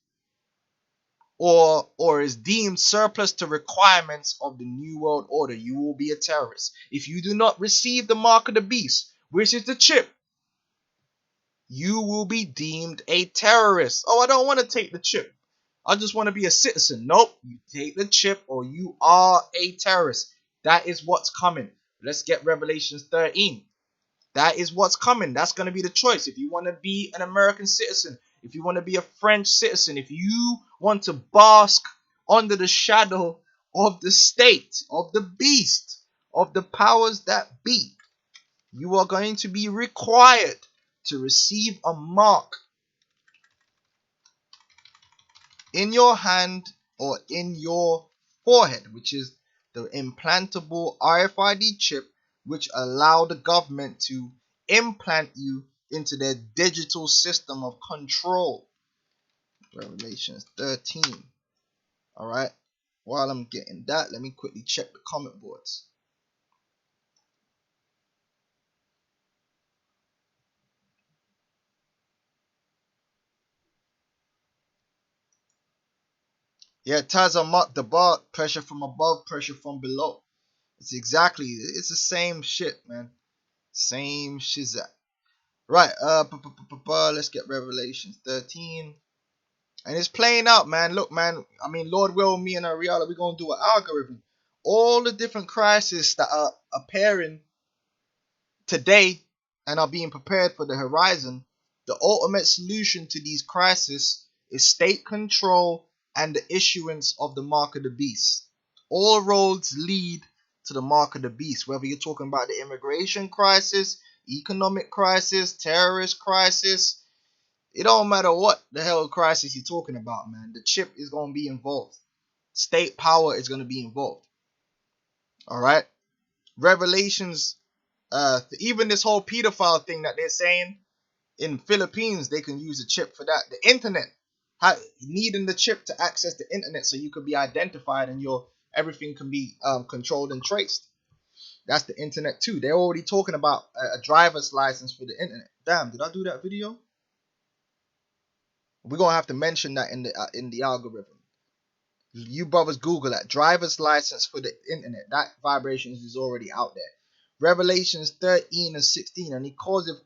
S2: or is deemed surplus to requirements of the New World Order. You will be a terrorist. If you do not receive the mark of the beast, which is the chip, you will be deemed a terrorist. Oh, I don't want to take the chip. I just want to be a citizen. Nope, you take the chip or you are a terrorist. That is what's coming. Let's get Revelation 13. That is what's coming. That's going to be the choice. If you want to be an American citizen, if you want to be a French citizen, if you want to bask under the shadow of the state, of the beast, of the powers that be, you are going to be required to receive a mark in your hand or in your forehead, which is the implantable RFID chip, which allow the government to implant you into their digital system of control. Revelation 13. All right. While I'm getting that, let me quickly check the comment boards. Yeah, Taza marked the bar, pressure from above, pressure from below. It's the same shit, man. Same shizat. Right, let's get Revelation 13. And it's playing out, man. Look, man, I mean, Lord will, me and Ariella, we're going to do an algorithm. All the different crises that are appearing today and are being prepared for the horizon, the ultimate solution to these crises is state control and the issuance of the mark of the beast. All roads lead to the mark of the beast, whether you're talking about the immigration crisis, economic crisis, terrorist crisis. It don't matter what the hell crisis you're talking about, man. The chip is going to be involved. State power is going to be involved. All right. Revelations, even this whole pedophile thing that they're saying in Philippines, they can use a chip for that. The internet, needing the chip to access the internet so you could be identified and everything can be controlled and traced. That's the internet too. They're already talking about a driver's license for the internet. Damn, did I do that video? We're gonna have to mention that in the algorithm. You brothers Google that driver's license for the internet. That vibrations is already out there. Revelations 13 and 16, and he calls it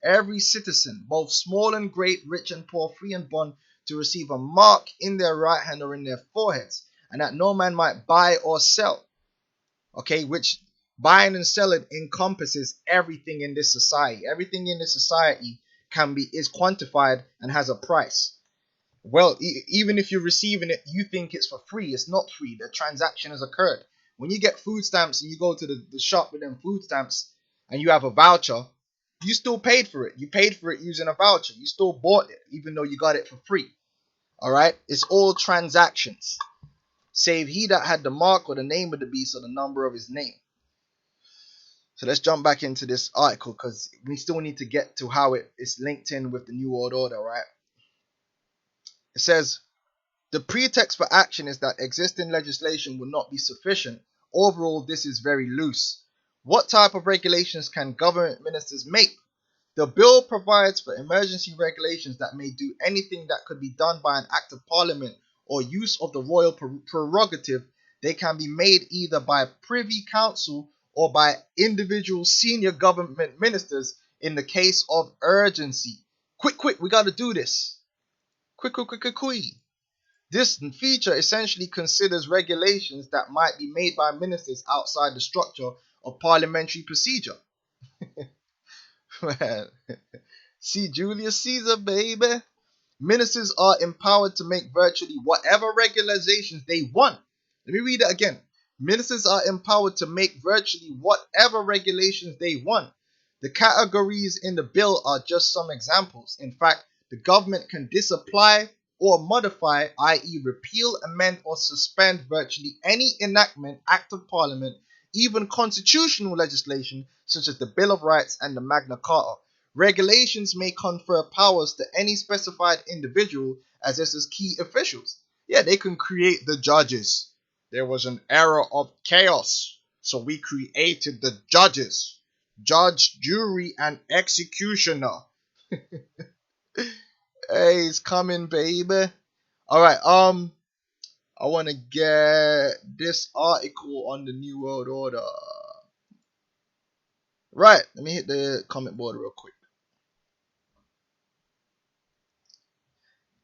S2: every citizen, both small and great, rich and poor, free and bond, to receive a mark in their right hand or in their foreheads, and that no man might buy or sell. Okay, which buying and selling encompasses everything in this society. Everything in this society is quantified and has a price. Well, even if you're receiving it, you think it's for free. It's not free. The transaction has occurred. When you get food stamps and you go to the shop with them food stamps and you have a voucher,
S1: you still paid for it. You paid for it using a voucher. You still bought it, even though you got it for free. All right? It's all transactions. Save he that had the mark or the name of the beast or the number of his name. So let's jump back into this article because we still need to get to how it is linked in with the New World Order, right? It says, the pretext for action is that existing legislation will not be sufficient. Overall, this is very loose. What type of regulations can government ministers make? The bill provides for emergency regulations that may do anything that could be done by an act of parliament or use of the royal prerogative. They can be made either by Privy Council or by individual senior government ministers in the case of urgency. Quick, we got to do this. Quick. This feature essentially considers regulations that might be made by ministers outside the structure of parliamentary procedure. Man. See Julius Caesar, baby. Ministers are empowered to make virtually whatever regulations they want. Let me read it again. Ministers are empowered to make virtually whatever regulations they want. The categories in the bill are just some examples. In fact, the government can disapply or modify, i.e. repeal, amend, or suspend virtually any enactment, act of parliament, even constitutional legislation such as the Bill of Rights and the Magna Carta. Regulations may confer powers to any specified individual as this key officials. Yeah, they can create the judges. There was an era of chaos, so we created the judges. Judge, jury, and executioner. Hey, it's coming, baby. Alright, I want to get this article on the New World Order. Right, let me hit the comment board real quick.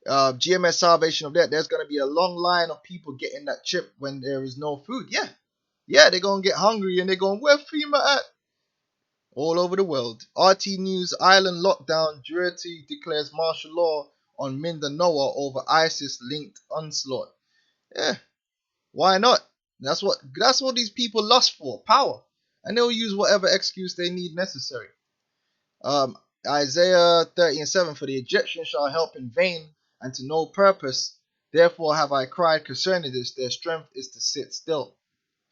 S1: GMS Salvation of that. There's going to be a long line of people getting that chip when there is no food. Yeah, they're going to get hungry and they're going, where FEMA at? All over the world. RT News, Island lockdown. Jury declares martial law on Mindanao over ISIS-linked onslaught. Yeah, why not? That's what these people lust for, power. And they'll use whatever excuse they need necessary. Isaiah 30:7, for the Egyptians shall help in vain and to no purpose. Therefore have I cried concerning this. Their strength is to sit still.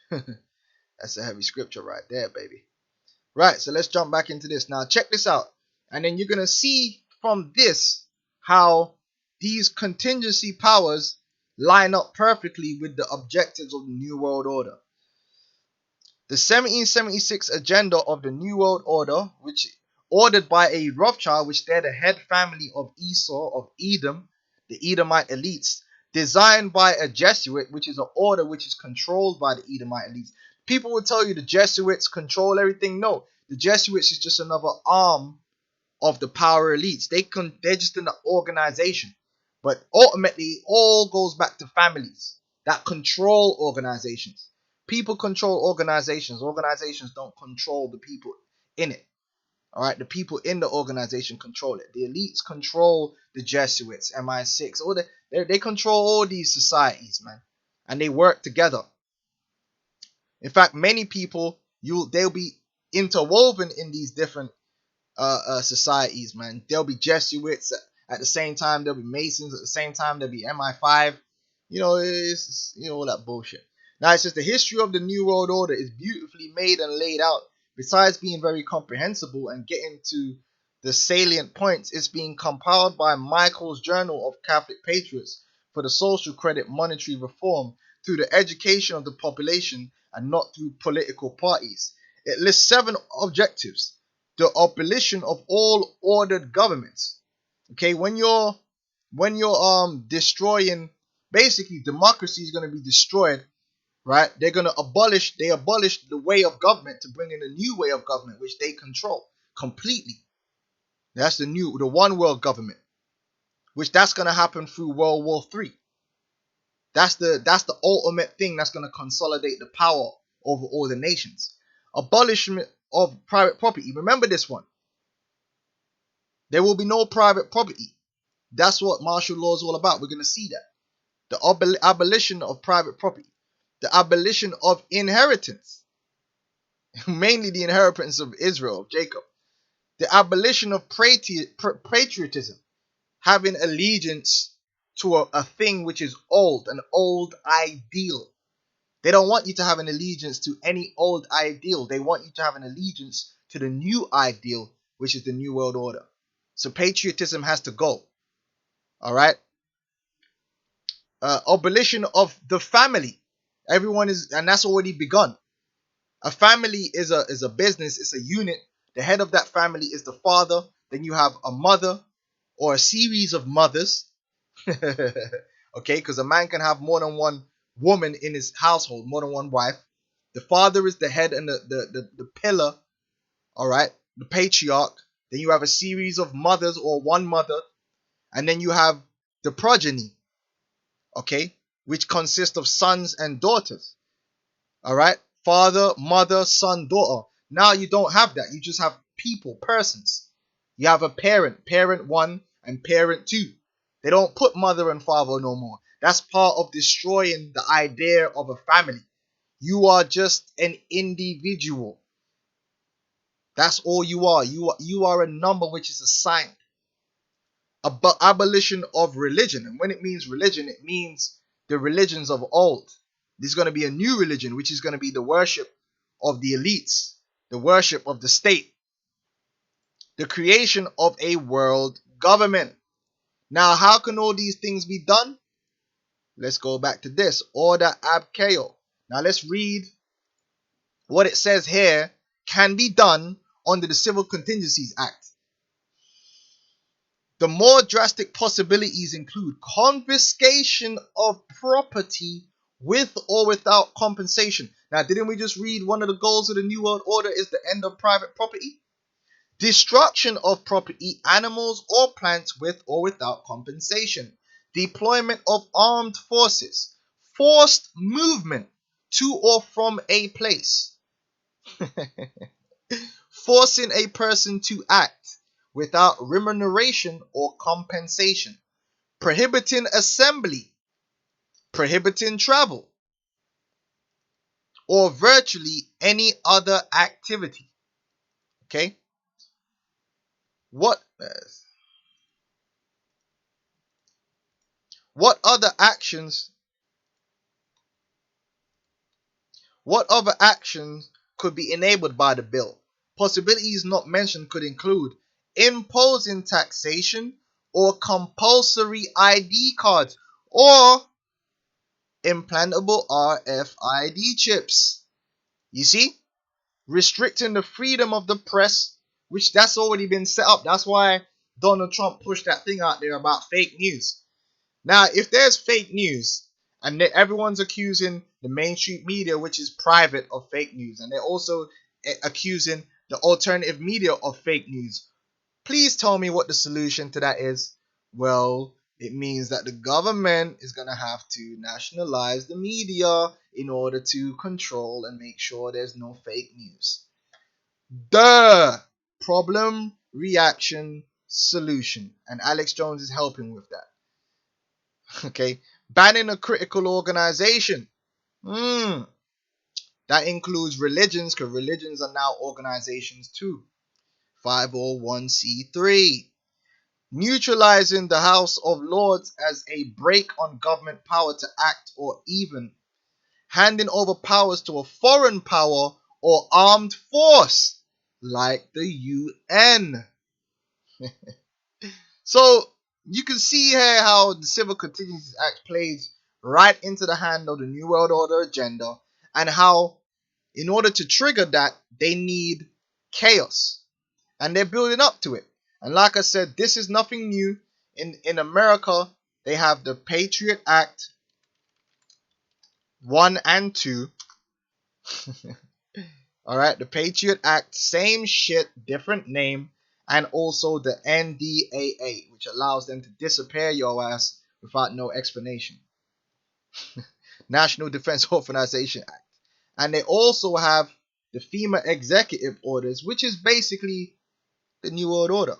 S1: That's a heavy scripture right there, baby. Right, so let's jump back into this. Now, check this out. And then you're going to see from this how these contingency powers line up perfectly with the objectives of the New World Order. The 1776 agenda of the New World Order, which ordered by a Rothschild, which they're the head family of Esau of Edom, the Edomite elites, designed by a Jesuit, which is an order which is controlled by the Edomite elites. People will tell you the Jesuits control everything. No, the Jesuits is just another arm of the power elites. They're just in the organization. But ultimately, it all goes back to families that control organizations. People control organizations. Organizations don't control the people in it. All right, the people in the organization control it. The elites control the Jesuits, MI6. They control all these societies, man, and they work together. In fact, many people they'll be interwoven in these different societies, man. There'll be Jesuits at the same time. There'll be Masons at the same time. There'll be MI5. It's all that bullshit. Now, it says the history of the New World Order is beautifully made and laid out. Besides being very comprehensible and getting to the salient points, it's being compiled by Michael's Journal of Catholic Patriots for the social credit monetary reform through the education of the population and not through political parties. It lists 7 objectives. The abolition of all ordered governments. Okay, when you're destroying, basically democracy is going to be destroyed, right? They abolish the way of government to bring in a new way of government which they control completely. That's the one world government, which that's going to happen through World War III. That's the ultimate thing that's going to consolidate the power over all the nations. Abolishment of private property. Remember this one. There will be no private property. That's what martial law is all about. We're going to see that. The abolition of private property. The abolition of inheritance. Mainly the inheritance of Israel, of Jacob. The abolition of patriotism, having allegiance to a thing which is old, an old ideal. They don't want you to have an allegiance to any old ideal. They want you to have an allegiance to the new ideal, which is the New World Order. So patriotism has to go. All right. Abolition of the family. Everyone is, and that's already begun. A family is a business. It's a unit. The head of that family is the father. Then you have a mother or a series of mothers. Okay, because a man can have more than one woman in his household, more than one wife. The father is the head and the pillar. All right, the patriarch. Then you have a series of mothers or one mother, and then you have the progeny. Okay, which consists of sons and daughters. All right, father, mother, son, daughter. Now you don't have that. You just have people, persons. You have a parent, parent one and parent two. They don't put mother and father no more. That's part of destroying the idea of a family. You are just an individual. That's all you are. You are a number which is assigned. Abolition of religion. And when it means religion, it means the religions of old. There's going to be a new religion, which is going to be the worship of the elites, the worship of the state, the creation of a world government. Now, how can all these things be done? Let's go back to this. Order ab chaos. Now, let's read what it says here can be done under the Civil Contingencies Act. The more drastic possibilities include confiscation of property with or without compensation. Now, didn't we just read one of the goals of the New World Order is the end of private property? Destruction of property, animals or plants with or without compensation. Deployment of armed forces. Forced movement to or from a place. Forcing a person to act without remuneration or compensation. Prohibiting assembly. Prohibiting travel. Or virtually any other activity. Okay? What other actions could be enabled by the bill? Possibilities not mentioned could include imposing taxation or compulsory ID cards or implantable RFID chips. You see? Restricting the freedom of the press, which that's already been set up. That's why Donald Trump pushed that thing out there about fake news. Now, if there's fake news and everyone's accusing the mainstream media, which is private, of fake news, and they're also accusing the alternative media of fake news, please tell me what the solution to that is. Well, it means that the government is going to have to nationalize the media in order to control and make sure there's no fake news. Duh! Problem, reaction, solution. And Alex Jones is helping with that. Okay? Banning a critical organization. That includes religions, because religions are now organizations too. 501c3. Neutralizing the House of Lords as a brake on government power to act, or even handing over powers to a foreign power or armed force like the UN. So you can see here how the Civil Contingencies Act plays right into the hand of the New World Order agenda, and how in order to trigger that they need chaos, and they're building up to it. And like I said, this is nothing new. In America, they have the Patriot Act 1 and 2. Alright, the Patriot Act, same shit, different name. And also the NDAA, which allows them to disappear your ass without no explanation. National Defense Authorization Act. And they also have the FEMA Executive Orders, which is basically the New World Order,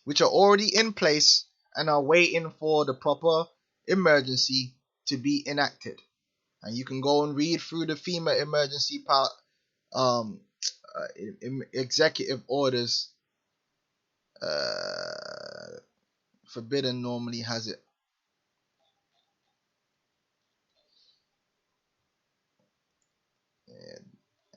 S1: which are already in place and are waiting for the proper emergency to be enacted. And you can go and read through the FEMA emergency executive orders. Forbidden normally has it.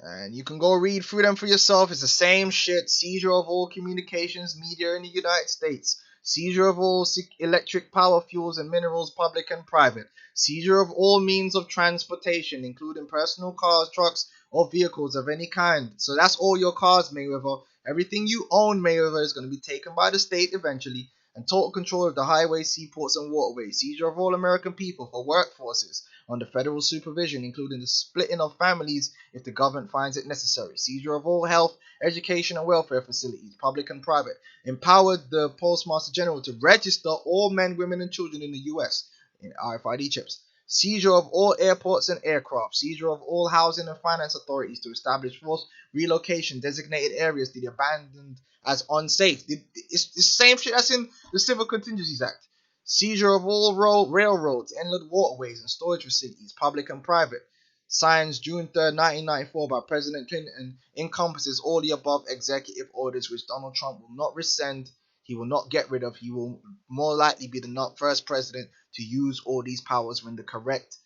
S1: And you can go read through them for yourself. It's the same shit. Seizure of all communications media in the United States. Seizure of all electric power, fuels, and minerals, public and private. Seizure of all means of transportation, including personal cars, trucks, or vehicles of any kind. So that's all your cars, Mayweather. Everything you own, Mayweather, is going to be taken by the state eventually. And total control of the highways, seaports, and waterways. Seizure of all American people for workforces under federal supervision, including the splitting of families if the government finds it necessary. Seizure of all health, education, and welfare facilities, public and private. Empowered the Postmaster General to register all men, women, and children in the U.S. in RFID chips. Seizure of all airports and aircraft. Seizure of all housing and finance authorities to establish forced relocation designated areas to be abandoned as unsafe. It's the same shit that's in the Civil Contingencies Act. Seizure of all railroads, inland waterways, and storage facilities, public and private. Signed June 3rd, 1994 by President Clinton, encompasses all the above executive orders which Donald Trump will not rescind, he will not get rid of. He will more likely be the first president to use all these powers when the correct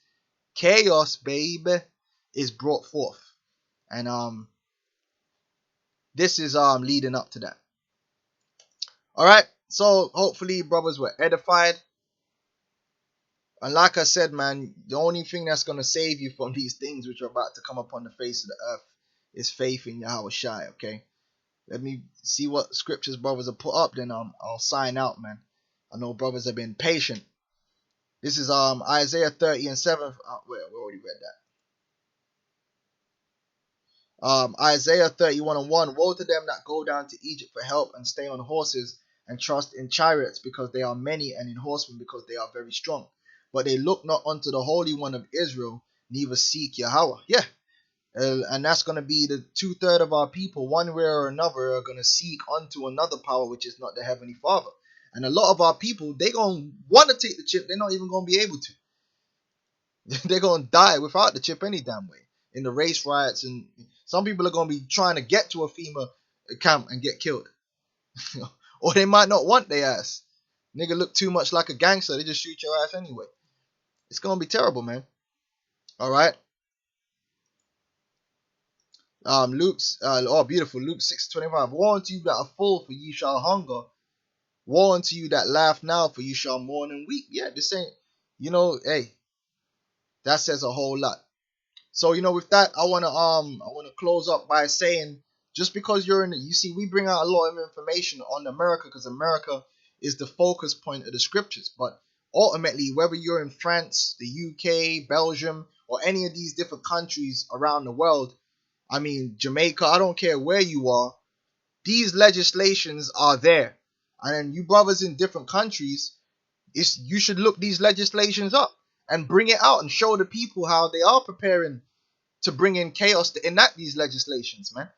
S1: chaos, baby, is brought forth. And this is leading up to that. Alright, so hopefully brothers were edified. And like I said, man, the only thing that's going to save you from these things which are about to come upon the face of the earth is faith in Yahweh Shai, okay? Let me see what scriptures brothers have put up, then I'll sign out, man. I know brothers have been patient. This is Isaiah 30 and 7. We already read that. Isaiah 31 and 1. Woe to them that go down to Egypt for help and stay on horses and trust in chariots because they are many, and in horsemen because they are very strong. But they look not unto the Holy One of Israel, neither seek Yahweh. Yeah. And that's going to be the 2/3 of our people, one way or another, are going to seek unto another power, which is not the Heavenly Father. And a lot of our people, they're going to want to take the chip. They're not even going to be able to. They're going to die without the chip any damn way. In the race riots. And some people are going to be trying to get to a FEMA camp and get killed. Or they might not want their ass. Nigga look too much like a gangster. They just shoot your ass anyway. It's going to be terrible, man. Alright. Luke's beautiful. Luke 6:25. Woe unto you that are full, for ye shall hunger. Woe unto you that laugh now, for you shall mourn and weep. Yeah, this ain't, hey, that says a whole lot. So, with that, I wanna close up by saying, just because you're you see, we bring out a lot of information on America because America is the focus point of the scriptures. But ultimately, whether you're in France, the UK, Belgium, or any of these different countries around the world, I mean, Jamaica, I don't care where you are, these legislations are there. And then you brothers in different countries, you should look these legislations up and bring it out and show the people how they are preparing to bring in chaos to enact these legislations, man.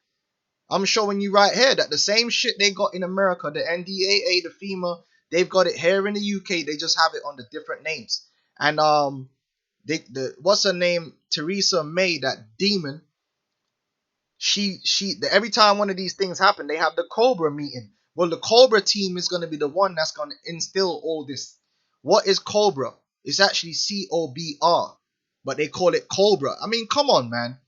S1: I'm showing you right here that the same shit they got in America, the NDAA, the FEMA, they've got it here in the UK. They just have it under different names. And what's her name? Theresa May, that demon. Every time one of these things happen, they have the Cobra meeting. Well, the Cobra team is going to be the one that's going to instill all this. What is Cobra? It's actually COBR, but they call it Cobra. I mean, come on, man.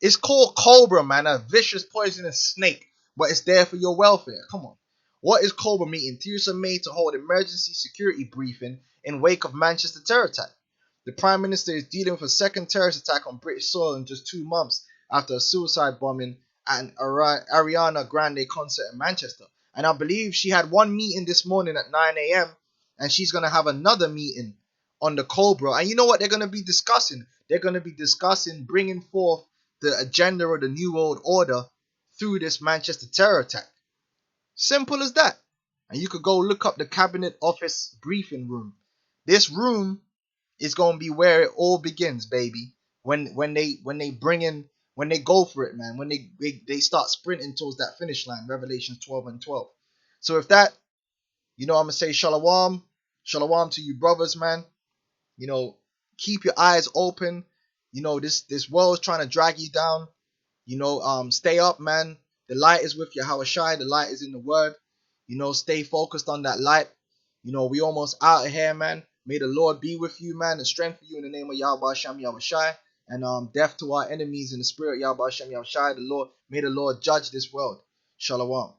S1: It's called Cobra, man, a vicious, poisonous snake, but it's there for your welfare. Come on. What is Cobra meeting? Theresa May to hold emergency security briefing in wake of Manchester terror attack. The Prime Minister is dealing with a second terrorist attack on British soil in just 2 months after a suicide bombing at an Ariana Grande concert in Manchester. And I believe she had one meeting this morning at 9 a.m. and she's going to have another meeting on the Cobra. And you know what they're going to be discussing? They're going to be discussing bringing forth the agenda of the New World Order through this Manchester terror attack. Simple as that. And you could go look up the Cabinet Office briefing room. This room is going to be where it all begins, baby. When they go for it, man. When they start sprinting towards that finish line. Revelations 12 and 12. So if that, I'm going to say shalom. Shalom to you brothers, man. Keep your eyes open. This world's trying to drag you down. Stay up, man. The light is with Yahushai. The light is in the word. Stay focused on that light. We almost out of here, man. May the Lord be with you, man, and strengthen you in the name of Yahweh Shem Yahushai. And death to our enemies in the spirit, Yahweh Shem Yahushai. May the Lord judge this world. Shalom.